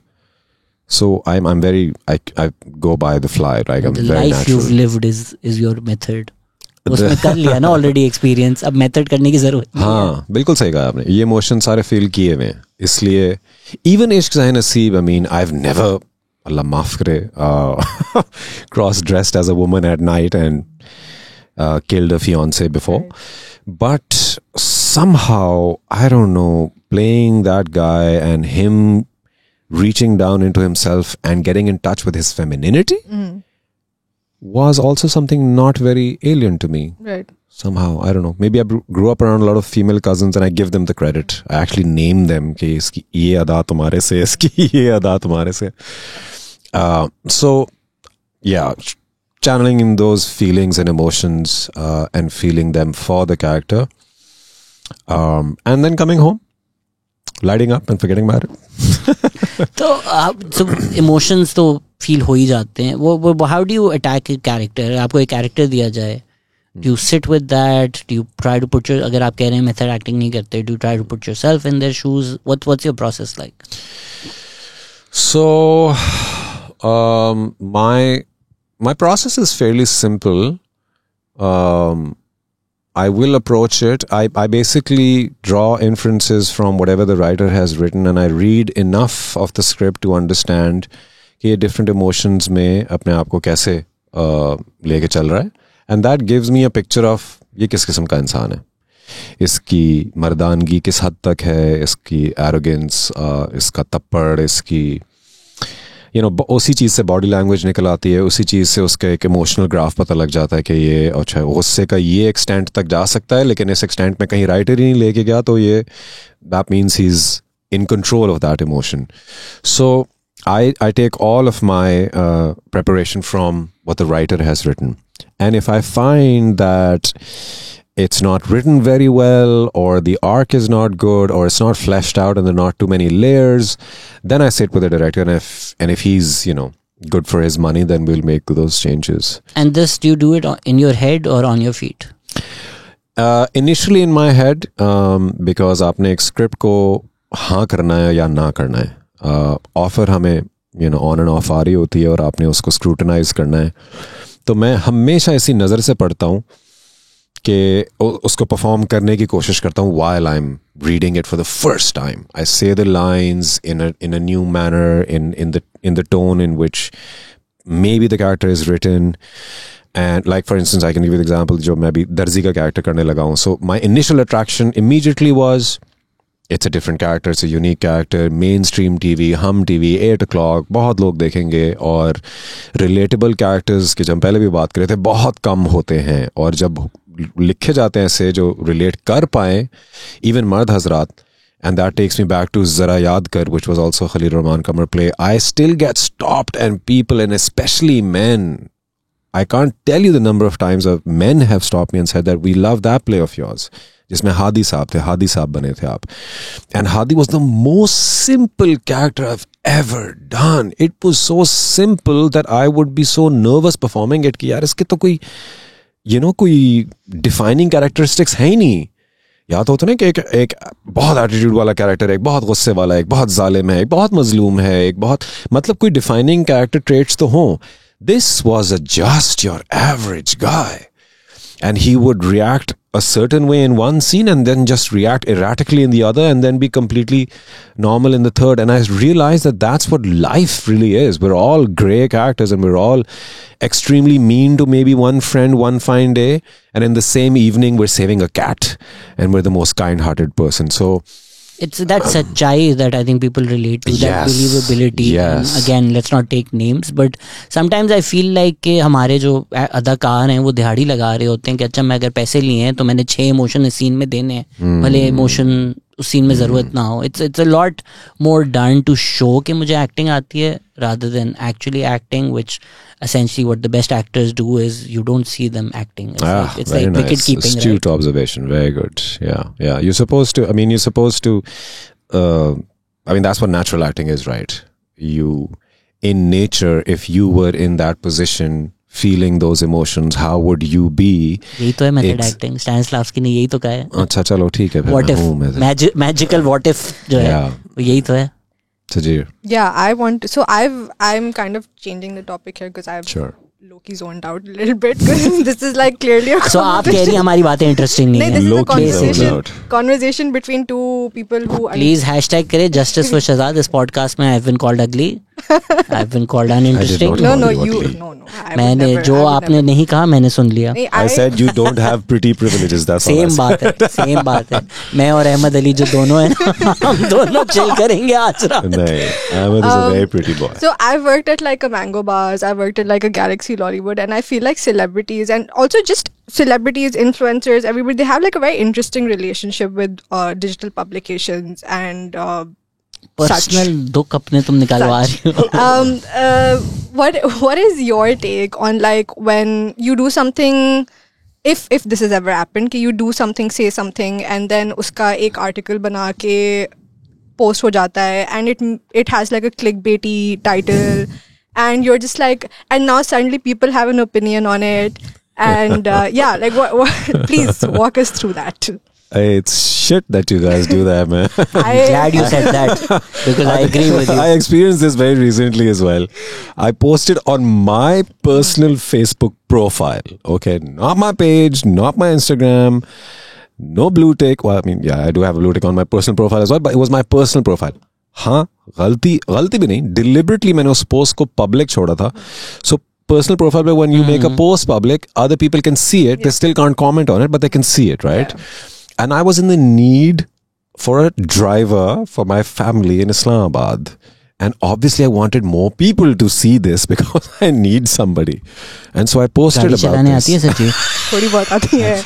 So I'm very I go by the fly, right? I'm The very life natural. you've lived is your method. उसमें कर लिया ना already experience. अब method करने की जरूरत नहीं है. हाँ बिल्कुल सही कहा आपने. ये emotions सारे feel किए हुए हैं. इसलिए even इश्क ज़ाहिर नसीब, I mean I've never, Allah माफ करे, cross dressed as a woman at night and killed a fiance before. But somehow, I don't know, playing that guy and him reaching down into himself and getting in touch with his femininity was also something not very alien to me. Right. Somehow, I don't know. Maybe I grew up around a lot of female cousins and I give them the credit. I actually name them. कि इसकी ये अदा तुम्हारे से, इसकी ये अदा तुम्हारे से. So, yeah, channeling in those feelings and emotions and feeling them for the character. And then coming home, lighting up and forgetting about it. तो emotions तो feel हो ही जाते हैं. वो how do you attack a character? आपको एक character दिया जाए, do you sit with that? Do you try to put your, अगर आप कह रहे हैं method acting नहीं करते, do you try to put yourself in their shoes? What's your process like? So, my process is fairly simple. I will approach it. I basically draw inferences from whatever the writer has written, and I read enough of the script to understand कि ये different emotions में अपने आप को कैसे लेके चल रहा है. And that gives me a picture of ये किस किस्म का इंसान है, इसकी मर्दानगी किस हद तक है, इसकी arrogance, इसका तप्पड़, इसकी उसी चीज़ से बॉडी लैंग्वेज निकल आती है, उसी चीज़ से उसका एक इमोशनल ग्राफ पता लग जाता है कि ये अच्छा गुस्से का ये एक्सटेंट तक जा सकता है, लेकिन इस एक्सटेंट में कहीं राइटर ही नहीं लेके गया, तो ये that means he is in control of that emotion. So I take all of my preparation from what the writer has written. And if I find that it's not written very well, or the arc is not good, or it's not fleshed out and there are not too many layers, then I sit with the director, and if he's, good for his money, then we'll make those changes. And this, do you do it in your head or on your feet? Initially in my head, because आपने एक script को हाँ करना है या ना करना है. ऑफर हमें ऑन एंड ऑफ आ रही होती है और आपने उसको स्क्रूटनाइज करना है, तो मैं हमेशा ऐसी नज़र से पढ़ता हूँ कि उसको परफॉर्म करने की कोशिश करता हूँ while I'm reading it for the first time. I say the lines in a new manner, in the tone in which maybe the character is written. And like for instance, I can give you the example, जो मैं भी दर्जी का character करने लगा हूँ. So my initial attraction immediately was, it's a different character, it's a unique character, mainstream TV, Hum TV, 8 o'clock, बहुत लोग देखेंगे, और relatable characters की जब पहले भी बात करे थे बहुत कम होते हैं, और जब लिखे जाते हैं ऐसे जो relate कर पाएं, even मर्द हजरात, and that takes me back to Zara Yaad Kar, which was also Khalil Rahman Kamar play. I still get stopped, and people, and especially men, I can't tell you the number of times of men have stopped me and said that we love that play of yours. जिसमें हादी साहब थे, हादी साहब बने थे आप. And Hadi was the most simple character I've ever done. It was so simple that I would be so nervous performing it कि यार इसके तो कोई कोई defining characteristics है ही नहीं. या तो होता ना कि एक बहुत एटीट्यूड वाला कैरेक्टर है, एक बहुत गुस्से वाला है, एक बहुत जालिम है, एक बहुत मजलूम है, एक बहुत मतलब कोई डिफाइनिंग कैरेक्टर ट्रेट्स तो हों. This was just your average guy. and he would react a certain way in one scene and then just react erratically in the other and then be completely normal in the third. And I realized that that's what life really is. We're all grey characters and we're all extremely mean to maybe one friend one fine day, and in the same evening we're saving a cat and we're the most kind-hearted person. So it's that sachai that I think people relate to, that believability. Yes. And again, let's not take names, but sometimes I feel like कि हमारे जो अदाकार हैं वो दिहाड़ी लगा रहे होते हैं कि अच्छा मैं अगर पैसे लिए हैं तो मैंने 6 इमोशन इस सीन में देने हैं, भले इमोशन उस सीन में ज़रूरत ना हो. It's a lot more done to show कि मुझे acting आती है rather than actually acting, which essentially what the best actors do is you don't see them acting. It's like nice. wicket keeping. Astute observation. Very good. Yeah. You're supposed to, that's what natural acting is, right? You, in nature, if you were in that position, feeling those emotions, how would you be? यही तो है method acting. Stanislavski ने यही तो कहा है. अच्छा चलो ठीक है. What if magical what if जो है यही तो है. Sajir. Yeah, I'm kind of changing the topic here because I've low-key zoned out a little bit because this is like clearly a conversation. So आप कह रही हैं हमारी बातें interesting नहीं है. This is a conversation between two people who. Please hashtag करें justice for Shahzad. इस podcast में I've been called ugly. I've been called uninteresting. No. मैंने जो आपने नहीं कहा मैंने सुन लिया. I said you don't have pretty privileges. That's all. Same बात है. मैं और अहमद अली जो दोनों हैं ना, हम दोनों chill करेंगे आज रात. नहीं, Ahmed is a very pretty boy. So I've worked at like a Mango Bars. I've worked at like a Galaxy Lollywood, and I feel like celebrities and also just celebrities, influencers, everybody, they have like a very interesting relationship with digital publications and personal दुख अपने तुम निकालवा रही हो. What is your take on like when you do something, if this has ever happened, कि you do something, say something, and then उसका एक article बना के post हो जाता है, and it has like a clickbaity title, and you're just like, and now suddenly people have an opinion on it, and like what please walk us through that. It's shit that you guys do that, man. I'm glad you said that because I agree with you. I experienced this very recently as well. I posted on my personal Facebook profile, okay, not my page, not my Instagram, no blue tick. Well, I mean, yeah, I do have a blue tick on my personal profile as well, but it was my personal profile. हाँ, गलती भी नहीं, deliberately मैंने उस post को public छोड़ा था. So personal profile, but when you make a post public, other people can see it. They still can't comment on it, but they can see it, right? Yeah. And I was in the need for a driver for my family in Islamabad. And obviously I wanted more people to see this because I need somebody. And so I posted about this. थोड़ी बहुत आती है.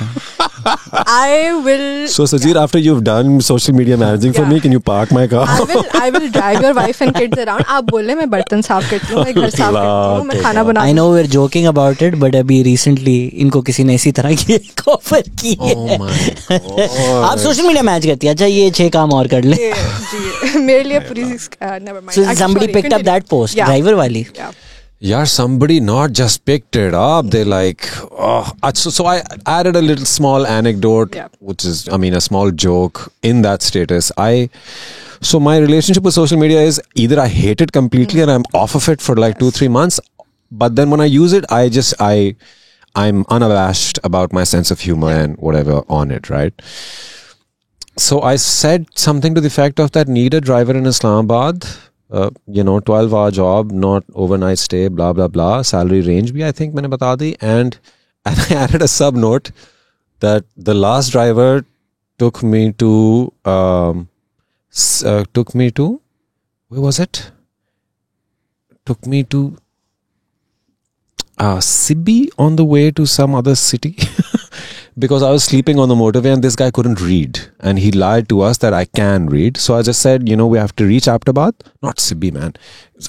I will. So Sajir, after you've done social media managing for me, can you park my car? I will drag your wife and kids around. आप बोले मैं बर्तन साफ करती हूँ, मैं घर साफ करती हूँ, मैं खाना बनाती हूँ. I know we're joking about it, but अभी recently इनको किसी ने इसी तरह की एक ऑफर की है. Oh my God. आप सोशल मीडिया मैच करती है. अच्छा ये 6 काम और कर ले. जी मेरे लिए पूरी never mind. So somebody picked up that post, driver वाली. Yeah, somebody not just picked it up. They like, so I added a little small anecdote, which is, I mean, a small joke in that status. So my relationship with social media is either I hate it completely and I'm off of it for like 2-3 months. But then when I use it, I'm unabashed about my sense of humor and whatever on it, right? So I said something to the effect of that, need a driver in Islamabad. 12-hour job, not overnight stay, blah, blah, blah. Salary range bhi, I think, मैंने बता दी. And I added a sub note that the last driver took me to, where was it? Took me to Sibbi on the way to some other city. Because I was sleeping on the motorway and this guy couldn't read. And he lied to us that I can read. So I just said, we have to reach Aptabad. Not Sibbi, man.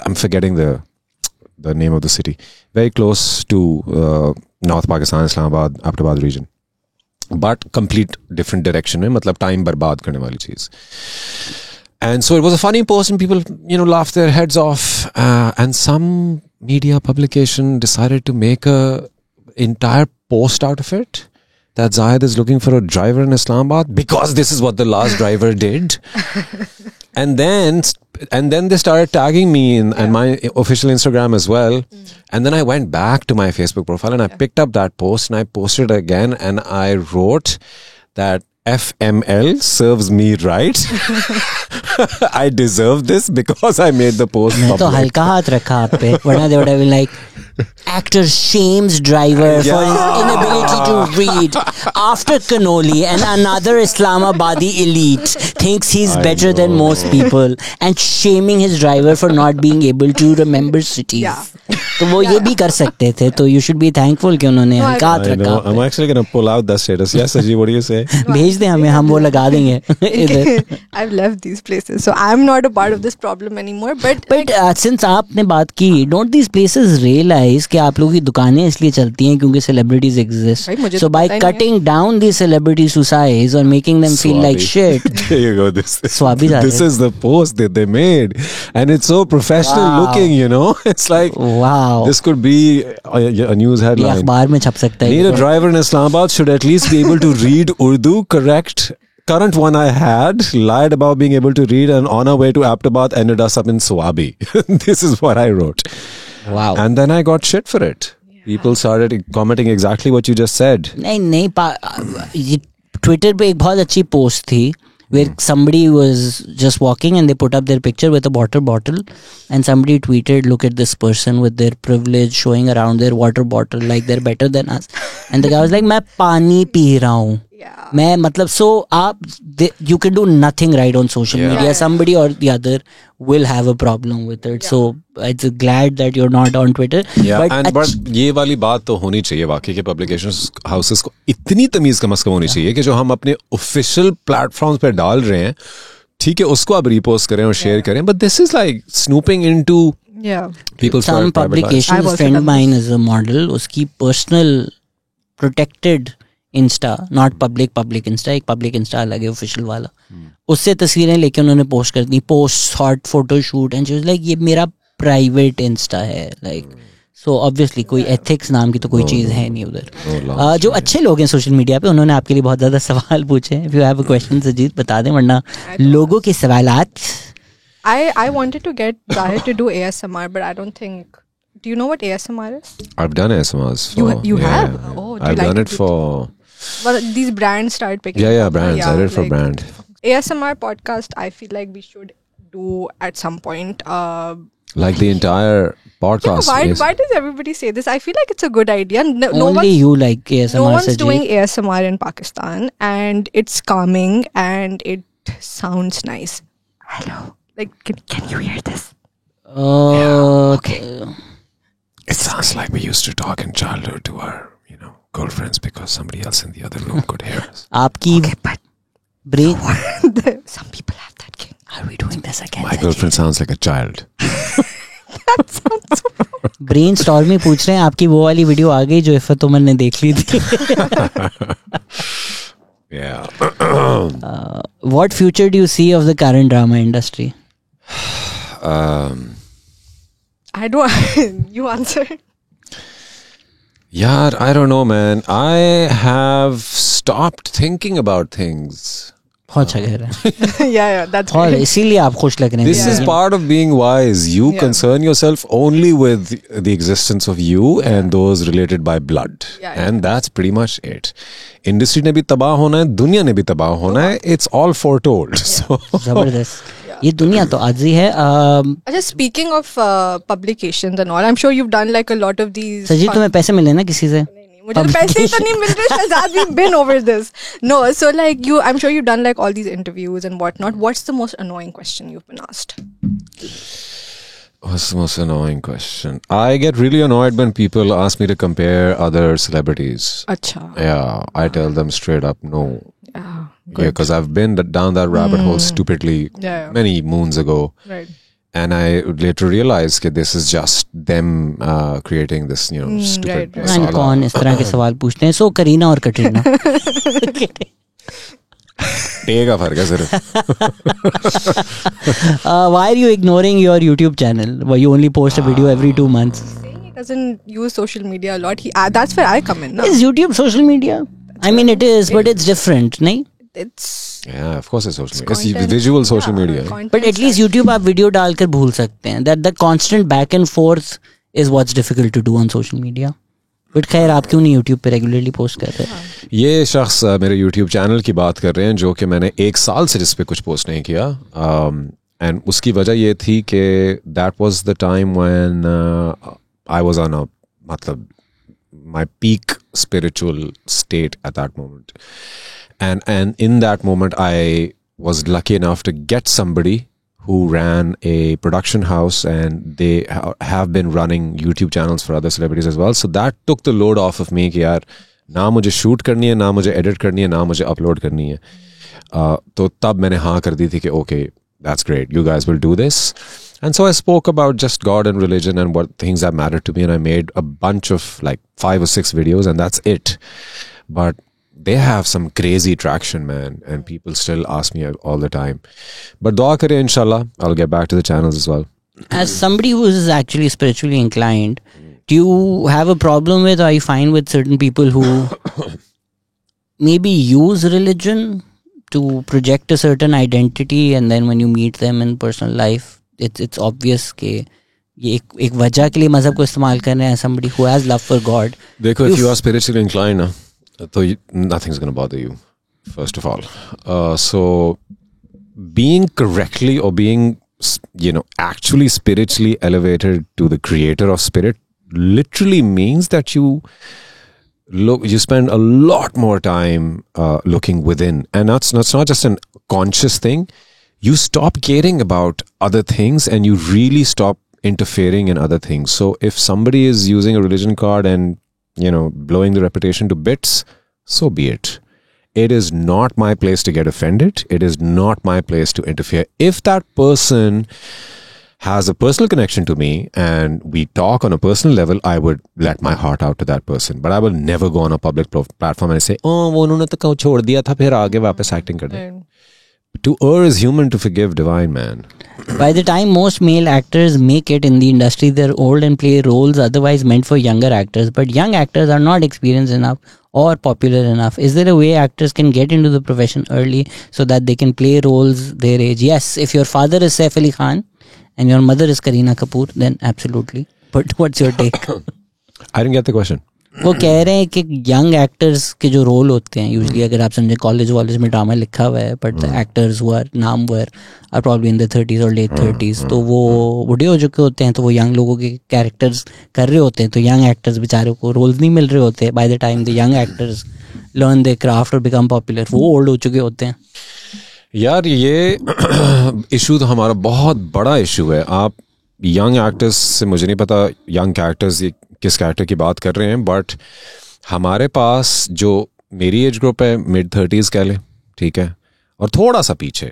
I'm forgetting the name of the city. Very close to North Pakistan, Islamabad, Aptabad region. But complete different direction. Matlab time barbad karne wali cheez. And so it was a funny post and people, laughed their heads off. And some media publication decided to make a entire post out of it. that Zahid is looking for a driver in Islamabad because this is what the last driver did. And then they started tagging me in and my official Instagram as well. And then I went back to my Facebook profile and I picked up that post and I posted it again and I wrote that FML serves me right. I deserve this because I made the post मैं तो public. हल्का हाथ रखा आप पे, वरना they would have been like, actor shames driver for his inability to read after cannoli, and another Islamabadi elite thinks he's better than most people and shaming his driver for not being able to remember cities. Yeah. तो वो ये भी कर सकते थे, तो you should be thankful कि उन्होंने हल्का हाथ I रखा know. आप I'm पे. actually going to pull out that status. Yes, Sajid, what do you say? भेज दे हमें, हम वो लगा देंगे इधर. I've left these places, so I'm not a part of this problem anymore. But since आपने बात की, don't these places realize कि आप लोगों की दुकानें इसलिए चलती हैं क्योंकि celebrities exist? भाई, मुझे So तो by पता ही नहीं cutting down these celebrities to size or making them feel like Swabi. shit. There you go. This Swabi is the post that they made, and it's so professional Wow. looking. You know, it's like Wow. this could be a news ये headline. अखबार में छप सकता Need a है. driver in Islamabad should at least be able to read Urdu. Correct. Current one I had lied about being able to read, and on our way to Aptabad ended us up in Swabi. This is what I wrote. Wow. And then I got shit for it. People started commenting exactly what you just said. नहीं ये Twitter पे एक बहुत अच्छी post थी where somebody was just walking and they put up their picture with a water bottle and somebody tweeted, look at this person with their privilege showing around their water bottle like they're better than us, and the guy was like, मैं पानी P रहा हूँ. yeah. मैं मतलब so you can do nothing right on social Yeah. media. Somebody or the other will have a problem with it. So it's glad that you're not on Twitter. Yeah, but ये वाली बात तो होनी चाहिए वाकई के पब्लिकेशन हाउसेस को इतनी तमीज कम से कम होनी चाहिए कि जो हम अपने ऑफिशियल प्लेटफॉर्म्स पे डाल रहे हैं, ठीक है, उसको आप रीपोस्ट करें और शेयर करें. But this is like snooping into Yeah. people's some private lives. publications, I've also friend of done mine is a model, उसकी personal protected Insta, not public Insta, एक पब्लिक इंस्टा अलग है official वाला, उससे तस्वीरें लेके उन्होंने पोस्ट कर दी, post hot photo shoot, and she was like ये मेरा प्राइवेट इंस्टा है. लाइक सो ऑब्वियसली कोई एथिक्स नाम की तो कोई चीज़ है नहीं उधर. जो अच्छे लोग हैं सोशल मीडिया पे उन्होंने आपके लिए बहुत ज़्यादा सवाल पूछे हैं. If you have a question Sajid बता दें, वरना लोगों के सवालात. I wanted to get Zahid to do ASMR, but I don't think. Do you know what ASMR is? I've done ASMRs. You have? Oh, do you I've like done to it do- for Well, these brands started picking. yeah up. brands. I did it for like, brand. ASMR podcast. I feel like we should do at some point. Like the entire podcast. Why does everybody say this? I feel like it's a good idea. No Only one's, you like ASMR. no one's Sajid. doing ASMR in Pakistan, and it's calming and it sounds nice. Hello. Like, can you hear this? Okay. It sounds like we used to talk in childhood to our, girlfriends because somebody else in the other room could hear us. आपकी But brain. some people have that king. Are we doing this again? My girlfriend sounds like a child. Brain storm में पूछ रहे हैं आपकी वो वाली video आ गई जो इफ़त उमर ने देख ली थी. Yeah. What future do you see of the current drama industry? I don't. You answer. Yeah, I don't know, man. I have stopped thinking about things. बहुत अच्छा कह रहे हैं. yeah, that's और great. इसीलिए आप खुश लग रहे हैं. This is part of being wise. You Yeah. concern yourself only with the existence of you and those related by blood. Yeah, And that's pretty much it. Industry ने भी तबाह होना है, दुनिया ने भी तबाह होना है. It's all foretold. So जबरदस्त. ये दुनिया तो आजी है. Just speaking of publications and all, I'm sure you've done like a lot of these. सजीद तुम्हें पैसे मिले ना किसी से? मुझे तो पैसे ही तो नहीं मिल रहे Shahzad. We've been over this. No, so like I'm sure you've done like all these interviews and whatnot. What's the most annoying question you've been asked? what's the most annoying question? I get really annoyed when people ask me to compare other celebrities. Acha. Yeah, I tell them straight up no. Yeah. Yeah, because I've been down that rabbit hole stupidly Yeah. many moons ago. Right. And I later realized that this is just them creating this, stupid right. And masala. कौन इस तरह के सवाल पूछते हैं? सो करीना और कटरीना. टे का फर्क है सिर्फ. Why are you ignoring your YouTube channel? Why you only post a video every 2 months? He doesn't use social media a lot. That's where I come in. No? Is YouTube social media? I mean it is, but it's different, नहीं? It's Yeah, of course it's social media. content. It's visual social Yeah, media. content But at least stuff. YouTube आप video डालकर भूल सकते हैं. That the constant back and forth is what's difficult to do on social media. But खैर आप क्यों नहीं YouTube पे रेगुलरली पोस्ट कर रहे? ये शख्स मेरे YouTube चैनल की बात कर रहे हैं जो कि मैंने 1 साल से जिस पे कुछ पोस्ट नहीं किया. एंड उसकी वजह ये थी कि that was the time when I was on a मतलब my peak spiritual state at that moment. And in that moment, I was lucky enough to get somebody who ran a production house, and they have been running YouTube channels for other celebrities as well. So that took the load off of me कि यार ना मुझे shoot करनी है, ना मुझे edit करनी है, ना मुझे अपलोड करनी है. तो तब मैंने हाँ कर दी थी कि okay, that's great, you guys will do this. And so I spoke about just God and religion and what things that mattered to me, and I made a bunch of like 5 or 6 videos, and that's it. But they have some crazy traction, man, and people still ask me all the time. But dua kare, inshallah, I'll get back to the channels as well. As somebody who is actually spiritually inclined, do you have a problem with, or you find with certain people who maybe use religion to project a certain identity, and then when you meet them in personal life, it's obvious कि ये एक वजह के लिए मजहब को इस्तेमाल कर रहे हैं. Somebody who has love for God. देखो, if you are spiritually inclined, तो nothing's going to bother you, first of all. So being correctly or being, actually spiritually elevated to the creator of spirit literally means that you spend a lot more time looking within, and that's not just an conscious thing. You stop caring about other things and you really stop interfering in other things. So if somebody is using a religion card and blowing the reputation to bits, so be it. It is not my place to get offended. It is not my place to interfere. If that person has a personal connection to me and we talk on a personal level, I would let my heart out to that person. But I will never go on a public platform and say, oh, वो उन्होंने तो छोड़ दिया था, फिर आगे वापस acting कर दे. To err is human, to forgive divine, man. By the time most male actors make it in the industry, they're old and play roles otherwise meant for younger actors. But young actors are not experienced enough or popular enough. Is there a way actors can get into the profession early so that they can play roles their age? Yes, if your father is Saif Ali Khan and your mother is Kareena Kapoor, then absolutely. But what's your take? I didn't get the question. वो कह रहे हैं कि young actors के जो role होते हैं usually, अगर आप समझे कॉलेज वॉलेज में ड्रामा लिखा हुआ है, but the actors who are नामवर are probably in the 30s और लेट 30s, तो वो बूढ़े हो चुके होते हैं, तो वो यंग लोगों के कैरेक्टर्स कर रहे होते हैं, तो यंग एक्टर्स बेचारे को रोल्स नहीं मिल रहे होते. By the time the young actors learn the craft और बिकम पॉपुलर, वो ओल्ड हो चुके होते हैं. यार ये इशू तो हमारा बहुत बड़ा इशू है. आप यंग एक्टर्स से, मुझे नहीं पता यंग कैरेक्टर्स किस कैरेक्टर की बात कर रहे हैं, बट हमारे पास जो मेरी एज ग्रुप है, मिड 30s कह लें, ठीक है, और थोड़ा सा पीछे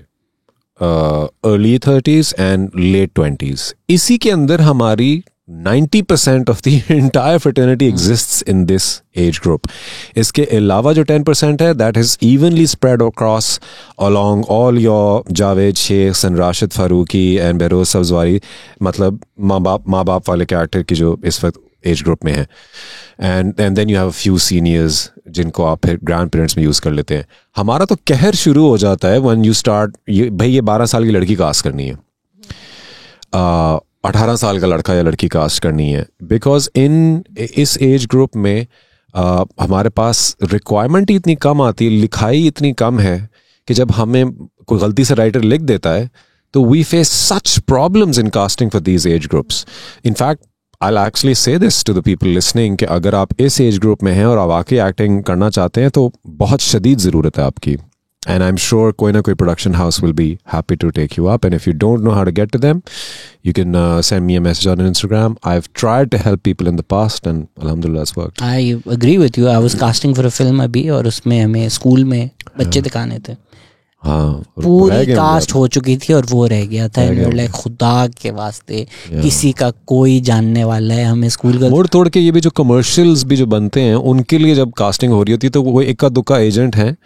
early 30s and let 20s, इसी के अंदर हमारी 90% of the entire fraternity exists in this age group. इसके अलावा जो 10% है, that is evenly spread across along all your Javed Sheikhs and Rashid Farooqi and Behrouz Sabzwari, मतलब माँ बाप वाले कैरेक्टर की जो इस वक्त एज ग्रुप में है. And then you have a few seniors जिनको आप फिर ग्रैंड पेरेंट्स में यूज़ कर लेते हैं. हमारा तो कहर शुरू हो जाता है व्हेन यू स्टार्ट, भाई ये 12 साल की लड़की कास्ट करनी है, 18 साल का लड़का या लड़की कास्ट करनी है, बिकॉज इस एज ग्रुप में हमारे पास रिक्वायरमेंट ही इतनी कम आती है, लिखाई इतनी कम है कि जब हमें कोई गलती से राइटर लिख देता है तो we face such problems in casting for these age groups. In fact I'll actually say this to the people listening कि अगर आप इस एज ग्रुप में हैं और आप वाकई एक्टिंग करना चाहते हैं तो बहुत शदीद ज़रूरत है आपकी. And I'm sure कोई ना कोई production house will be happy to take you up. And if you don't know how to get to them, you can send me a message on Instagram. I've tried to help people in the past and alhamdulillah it's worked. I agree with you. I was casting for a film अभी, और उसमें हमें school में बच्चे दिखाने थे. हाँ, पूरी कास्ट हो चुकी थी और वो रह गया था. लाइक खुदा के वास्ते किसी का कोई जानने वाला है, हमें स्कूल का मोड़ तोड़ के ये भी जो कमर्शियल्स भी जो बनते हैं उनके लिए जब कास्टिंग हो रही होती है तो वो इक्का दुक्का एजेंट हैं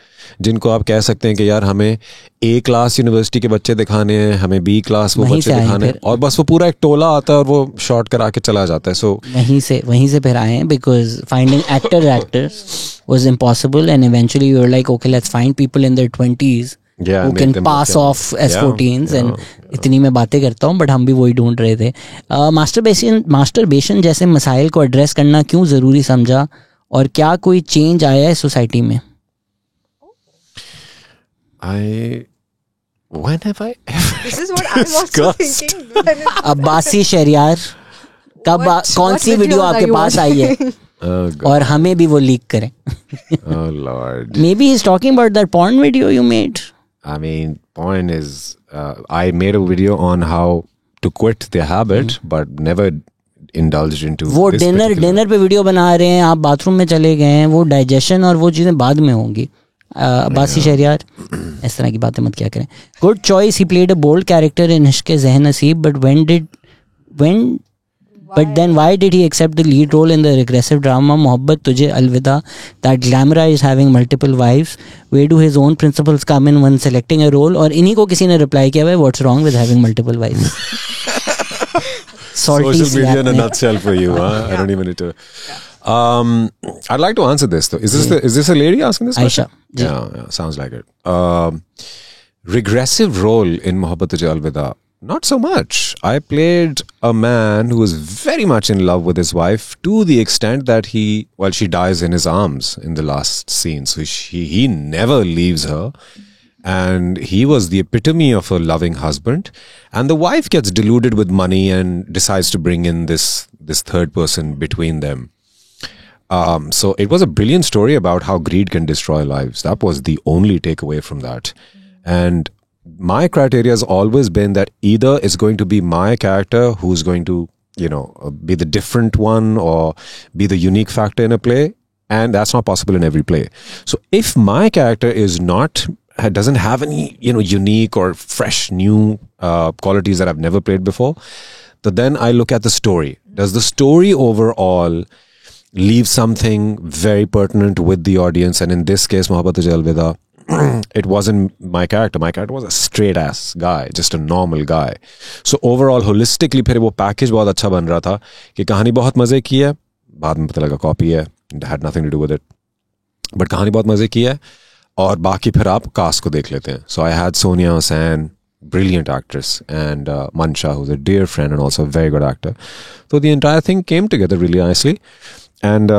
जिनको आप कह सकते हैं कि यार हमें A क्लास यूनिवर्सिटी के बच्चे दिखाने हैं, हमें B क्लास वो बच्चे दिखाने हैं, और बस वो पूरा एक टोला आता है और वो शॉर्ट करा के चला जाता है. सो वहीं से फिर आए हैं, because finding actors was impossible, and eventually you were like, okay, let's find people in their 20s who can pass off as 14s and इतनी मैं बातें करता हूँ, बट हम भी वही ढूंढ रहे थे. मास्टरबेशन जैसे मसाइल को एड्रेस करना क्यों ज़रूरी समझा, और क्या कोई चेंज आया है सोसाइटी में? When have I ever This is what I'm also thinking. Abbasi Shahryar कब कौन सी वीडियो आपके पास आई है? और हमें भी वो लीक करें. Oh Lord. Maybe he's talking about that porn video you made. I mean, point is, I made a video on how to quit the habit, but never indulged into. वो this dinner particular- पे video बना रहे हैं, आप bathroom में चले गए हैं, वो डाइजेशन और वो चीज़ें बाद में होंगी. अब्बासी शहरियार इस तरह की बातें मत क्या करें. Good choice, he played a bold character in Ishq Zahe नसीब, but then why did he accept the lead role in the regressive drama Mohabbat Tujhe Alvida that glamorized having multiple wives? Where do his own principles come in when selecting a role? और इन्हीं को किसी ने reply किया है, what's wrong with having multiple wives? Social media in a nutshell for you, huh? I don't even need to. I'd like to answer this though. Is this a lady asking this question? Aisha. Yeah, sounds like it. Regressive role in Mohabbat Tujhe Alvida. Not so much. I played a man who was very much in love with his wife to the extent that she dies in his arms in the last scene. So he never leaves her. And he was the epitome of a loving husband. And the wife gets deluded with money and decides to bring in this third person between them. So it was a brilliant story about how greed can destroy lives. That was the only takeaway from that. And my criteria has always been that either it's going to be my character who's going to, be the different one or be the unique factor in a play. And that's not possible in every play. So if my character doesn't have any, unique or fresh new qualities that I've never played before, then I look at the story. Does the story overall leave something very pertinent with the audience? And in this case, Mohabbat Tujhe Alvida, it wasn't my character. My character was a straight ass guy, just a normal guy. So overall, holistically, फिर वो package बहुत अच्छा बन रहा था कि कहानी बहुत मजे की है, बाद में पता लगा कॉपी है, it had nothing to do with it. But कहानी बहुत मजे की है, और बाकी फिर आप कास्ट को देख लेते हैं. So I had Sonia Hossain, brilliant actress, and Mansha, who's a dear friend and also a very good actor. So the entire thing came together really nicely. And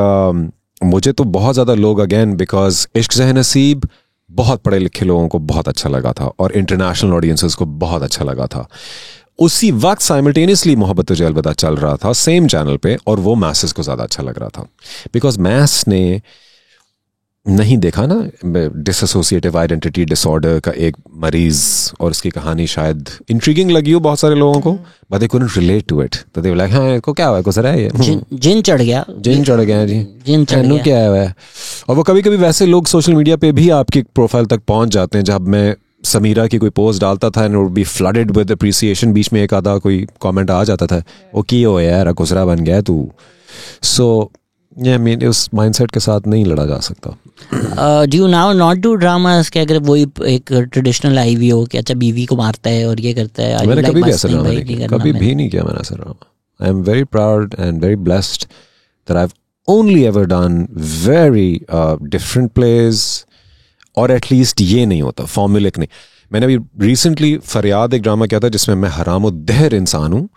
मुझे तो बहुत ज़्यादा लोग again because इश्क ज़ह नसीब बहुत पढ़े लिखे लोगों को बहुत अच्छा लगा था और इंटरनेशनल ऑडियंसेस को बहुत अच्छा लगा था. उसी वक्त साइमल्टेनियसली मोहब्बत तुझे अलविदा चल रहा था सेम चैनल पे, और वो मैसेस को ज़्यादा अच्छा लग रहा था बिकॉज मैस ने नहीं देखा ना डिसोसिएटिव आइडेंटिटी डिसऑर्डर का एक मरीज, और उसकी कहानी शायद इंट्रिगिंग लगी हो बहुत सारे लोगों को, but they couldn't relate to it. तो दे लाइक, हाँ को क्या हुआ, कुछ रहा है ये जिन चढ़ गया जी, जिन चढ़ गया क्या है. और वो कभी कभी वैसे लोग सोशल मीडिया पे भी आपकी प्रोफाइल तक पहुंच जाते हैं. जब मैं समीरा की कोई पोस्ट डालता था and would be flooded with appreciation, बीच में एक आधा कोई कमेंट आ जाता था, वो की हो यार गुजरा बन गया तू. सो उस माइंडसेट के साथ नहीं लड़ा जा सकता. Do you now not do dramas कि अगर वही एक ट्रेडिशनल आई भी हो कि अच्छा बीवी को मारता है और ये करता है? मैंने कभी भी ऐसा ड्रामा नहीं किया, कभी भी नहीं किया मैंने ऐसा drama. I am very proud and very blessed that I have only ever done very different plays, और एटलीस्ट ये नहीं होता फॉर्मुलिक नहीं. मैंने अभी रिसेंटली फरियाद एक ड्रामा किया था जिसमें मैं हरामुद्दहर इंसान हूँ,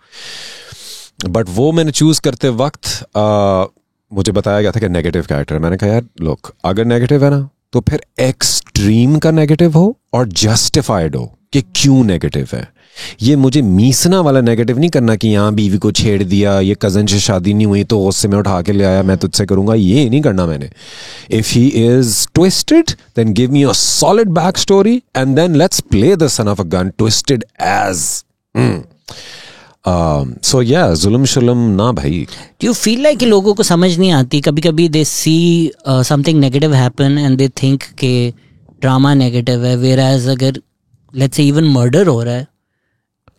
बट वो मैंने चूज करते वक्त मुझे बताया गया था कि नेगेटिव कैरेक्टर. मैंने कहा यार लोग अगर नेगेटिव है ना तो फिर एक्सट्रीम का नेगेटिव हो और जस्टिफाइड हो कि क्यों नेगेटिव है. ये मुझे मीसना वाला नेगेटिव नहीं करना कि यहाँ बीवी को छेड़ दिया, ये कजन से शादी नहीं हुई तो उससे मैं उठा के ले आया, मैं तुझसे करूंगा, ये नहीं करना मैंने. If he is twisted then give me a solid back story and then let's play the son of a gun twisted edge. So yeah, जुल्म शुल्म ना भाई. Do you feel like कि लोगों को समझ नहीं आती? कभी कभी they see something negative happen and they think कि ड्रामा नेगेटिव है, whereas अगर let's say even murder हो रहा है,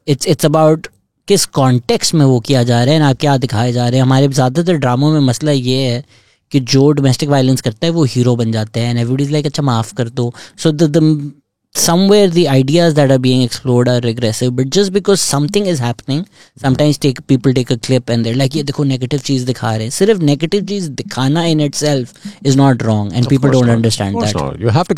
it's about किस कॉन्टेक्स्ट में वो किया जा रहा है ना क्या दिखाए जा रहे हैं. हमारे ज़्यादातर ड्रामों में मसला ये है कि जो डोमेस्टिक वायलेंस करता है वो हीरो बन जाता है एंड एवरीबॉडी इज लाइक अच्छा माफ़ कर दो. सो somewhere the ideas that are being explored are regressive, but just because something is happening, sometimes people take a clip and they're like, ये देखो negative चीज दिखा रहे हैं. सिर्फ negative चीज दिखाना in itself is not wrong, and people don't understand that. Not. You have to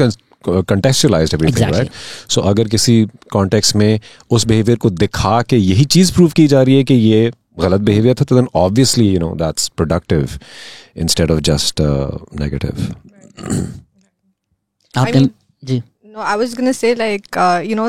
contextualize everything, Exactly. right? So अगर किसी context में उस behavior को दिखा के यही चीज prove की जा रही है कि ये गलत behavior था, तो then obviously that's productive instead of just negative. आपने जी. No, I was gonna say like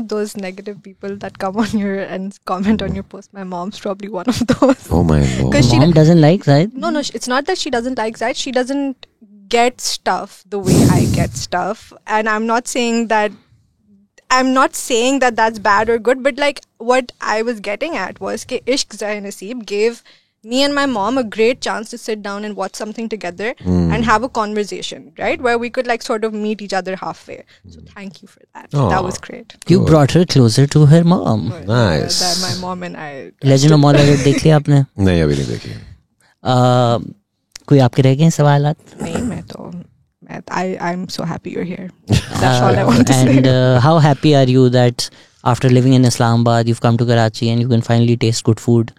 those negative people that come on your and comment on your post. My mom's probably one of those. Oh my lord. 'Cause Mom doesn't like that. No, it's not that she doesn't like that. She doesn't get stuff the way I get stuff, and I'm not saying that that's bad or good. But like what I was getting at was that Ishq Zahin Naseeb gave me and my mom a great chance to sit down and watch something together and have a conversation, right? Where we could like sort of meet each other halfway. So thank you for that. Aww. That was great. You brought her closer to her mom. Nice. That my mom and I. Legend of Mola देख लिया आपने? नहीं अभी नहीं देखी. कोई आपके रह गए सवालात? नहीं I'm so happy you're here. That's all I want to say. And how happy are you that after living in Islamabad, you've come to Karachi and you can finally taste good food?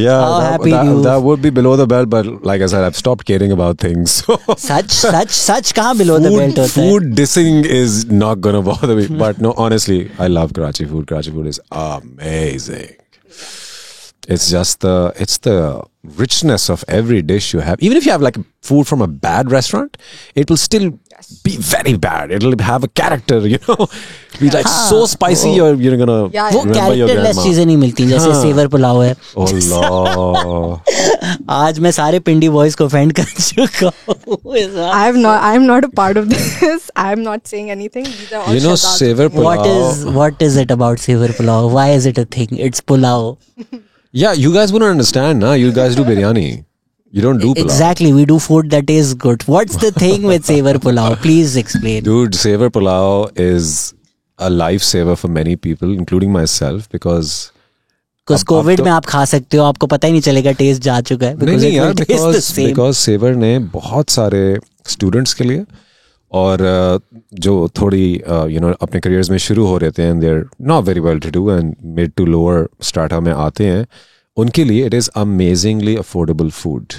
Yeah, How happy you? that would be below the belt, but like I said, I've stopped caring about things. So Such कहाँ below the belt होता है? Food dissing is not gonna bother me. But no, honestly, I love Karachi food. Karachi food is amazing. It's just the richness of every dish you have. Even if you have like food from a bad restaurant, it will still be very bad. It'll have a character, Be like so spicy, you're gonna Yeah, वो remember your characterless grandma. चीजें नहीं मिलती, जैसे saver pulao है. Oh Lord. आज मैं सारे पिंडी boys को ऑफेंड कर चुका हूँ. I'm not a part of this. I'm not saying anything. These are all Shahzad's Sever opinions. pulao. What is it about sever pulao? Why is it a thing? It's pulao. Yeah, you guys wouldn't understand, nah? You guys do biryani. You don't do pulao. Exactly, we do food that is good. What's the thing with sever pulao? Please explain. Dude, sever pulao is a lifesaver for many people, including myself, because Because COVID में आप खा सकते हो, आपको पता ही नहीं चलेगा, test जा चुका है. नहीं it यार, will taste the same. because सेवर ने बहुत सारे स्टूडेंट्स के लिए और जो थोड़ी अपने करियर्स में शुरू हो रहे थे and they're not very well to do and mid to lower strata में आते हैं, उनके लिए it is amazingly affordable food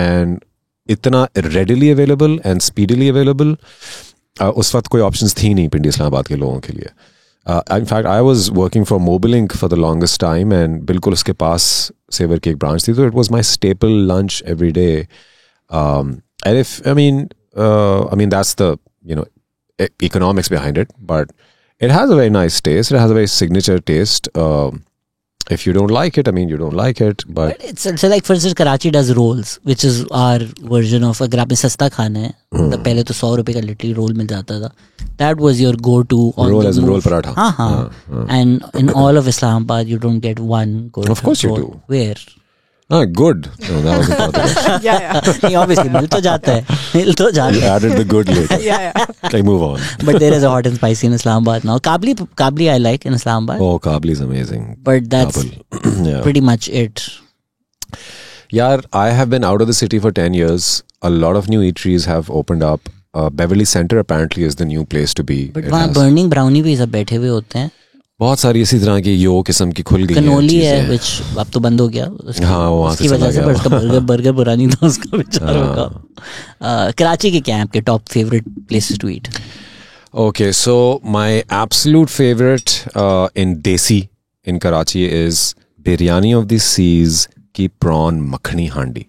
and इतना readily available and speedily available. उस वक्त कोई options थी नहीं पिंडी इस्लामाबाद के लोगों के लिए. In fact, I was working for Mobilink for the longest time and बिल्कुल उसके पास सेवर की एक branch थी, so it was my staple lunch every day. And if I mean that's the economics behind it, but it has a very nice taste. It has a very signature taste. If you don't like it, you don't like it. But It's like for instance Karachi does rolls, which is our version of अगर आपने सस्ता खाना है, तो पहले तो 100 रुपए का लिटरली रोल मिल जाता था. That was your go-to on roll the as a move. roll paratha. हाँ. And in all of Islamabad, you don't get one good. Of course you roll. do. Where? Good. No, that was important. Yeah. नहीं, obviously मिल तो जाता है. मिल तो जाता You है. added the good later. Yeah. Okay, move on. But there is a hot and spicy in Islamabad now. Kabli I like in Islamabad. Oh, Kabli is amazing. But that's Kabul. Yeah. pretty much it. Yeah, I have been out of the city for 10 years. A lot of new eateries have opened up. Beverly Center apparently is the new place to be. But It वहाँ has- burning brownie भी सब बैठे हुए होते हैं. बहुत सारी इसी तरह की यो किस्म की खुल गई हैं कनोली है चीजें। which अब तो बंद हो गया. हाँ, वहाँ से उसकी वजह चला से गया। पर उसका बर्गर बुरा नहीं था उसका बेचारों का. कराची के क्या हैं आपके top favourite places to eat? Okay, so my absolute favorite in Desi in Karachi is Biryani of the Seas ki prawn makhani handi.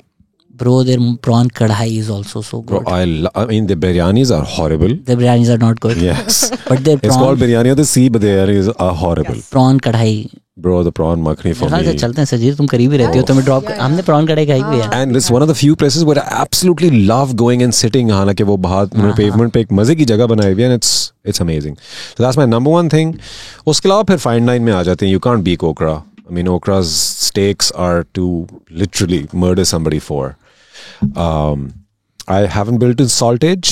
Bro, their prawn kadhai is also so Bro, good. I mean the biryanis are horrible. The biryanis are not good. Yes. But their It's called prawn Biryani of the Sea, but the biryanis are horrible. prawn kadhai. Bro, the prawn makhani for मेरे ख्याल से me. चलते हैं सजीर, तुम करीब ही रहती हो, तुम्हें ड्रॉप हमने prawn कढ़ाई खाई हुई है. And it's one of the few places where I absolutely love going and sitting. हालांकि वो बाहर pavement पे एक मजे की जगह बनाई हुई है and it's amazing. So that's my number one thing. उसके अलावा फिर fine dine में आ जाते हैं. You can't beat okra. I mean, okra's steaks are to literally murder somebody for. I haven't built in Saltage.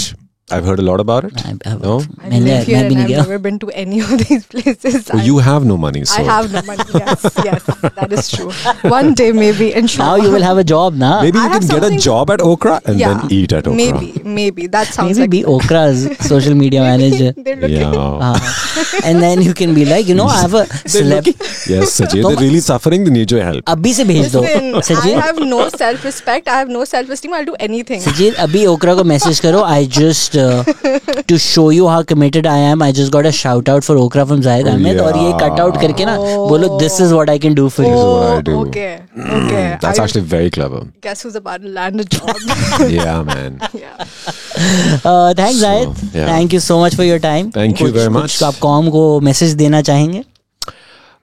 I've heard a lot about it. No? I live here and I've never been to any of these places. Well, you have no money, so I have no money. Yes, that is true. One day maybe, inshallah. Now you will have a job, na? maybe you can get a job at Okra and then eat at Okra. Maybe that sounds Maybe like be Okra's social media manager. they're looking. And then you can be like, you know, I have a celeb. Yes, Sajid, they're really suffering. They need your help. अभी से भेज दो Listen, I Sajid have no self-respect. I have no self-esteem. I'll do anything. सजीद अभी ओकरा को message करो I just to show you how committed I am I just got a shout out for Okra from Zahid Ahmed और ये cut out करके ना बोलो this is what I can do for you. what I do. Okay. That's actually very clever. Guess who's about to land a job? Yeah, man. Yeah. Thanks Zahid. yeah. Thank you so much for your time. Thank you very much. कुछ आप com को message देना चाहेंगे?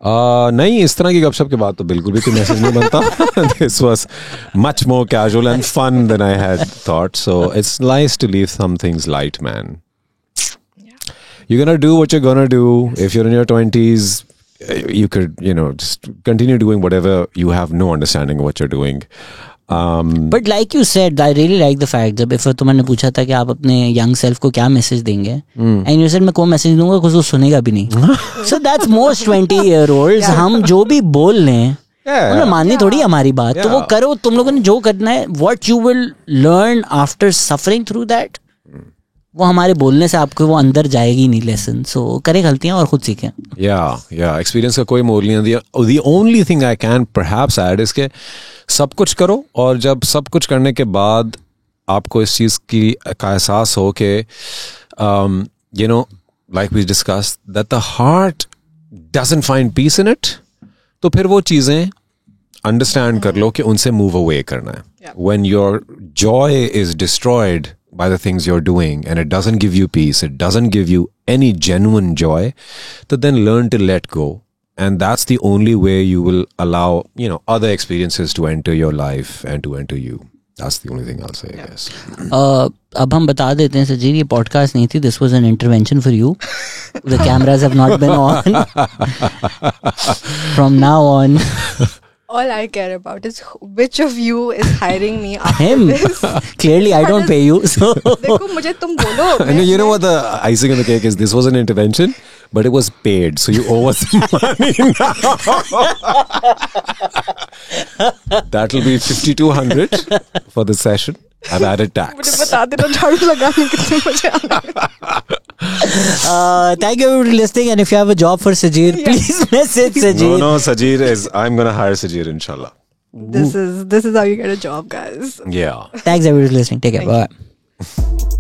नहीं, इस तरह की गपशप के बाद तो बिल्कुल भी कोई मैसेज नहीं बनता. This was much more casual and fun than I had thought. So it's nice to leave some things light, man. You're gonna do what you're gonna do. If you're in your 20s, you could, just continue doing whatever you have no understanding of what you're doing. But like you said, I really like the fact जब if तुमने पूछा था कि आप अपने young self को क्या message देंगे, and you said मैं कोई मैसेज दूंगा कुछ वो सुनेगा भी नहीं. So that's most 20-year-olds. हम जो भी बोल लें उन्हें माननी थोड़ी हमारी बात, तो वो करो. तुम लोगों ने जो करना है, what you will learn after suffering through that, वो हमारे बोलने से आपको वो अंदर जाएगी नहीं लेसन. सो करें गलतियां और खुद सीखें. या एक्सपीरियंस का कोई मोल नहीं है. The only thing I can perhaps add is कि सब कुछ करो, और जब सब कुछ करने के बाद आपको इस चीज़ का एहसास हो कि like we discussed that the heart doesn't find peace in it, तो फिर वो चीज़ें अंडरस्टैंड कर लो कि उनसे मूव अवे करना है. When your joy is destroyed by the things you're doing and it doesn't give you peace, it doesn't give you any genuine joy, so then learn to let go. And that's the only way you will allow, other experiences to enter your life and to enter you. That's the only thing I'll say, I guess. अब हम बता देते हैं सजीर, ये podcast नहीं थी. This was an intervention for you. The cameras have not been on. From now on. All I care about is which of you is hiring me after Him. this. Clearly, I don't pay you. So. देखो मुझे तुम बोलो. And you know what the icing on the cake is? This was an intervention, but it was paid, so you owe us money now. That'll be 5,200 for the session. I've added tax. मुझे बता देना झाड़ू लगाने कितने बजे आना. Thank you for listening, and if you have a job for Sajir, please message Sajir. No, Sajir I'm gonna hire Sajir, inshallah. This is how you get a job, guys. Yeah. Thanks everyone for listening. Take care. Bye.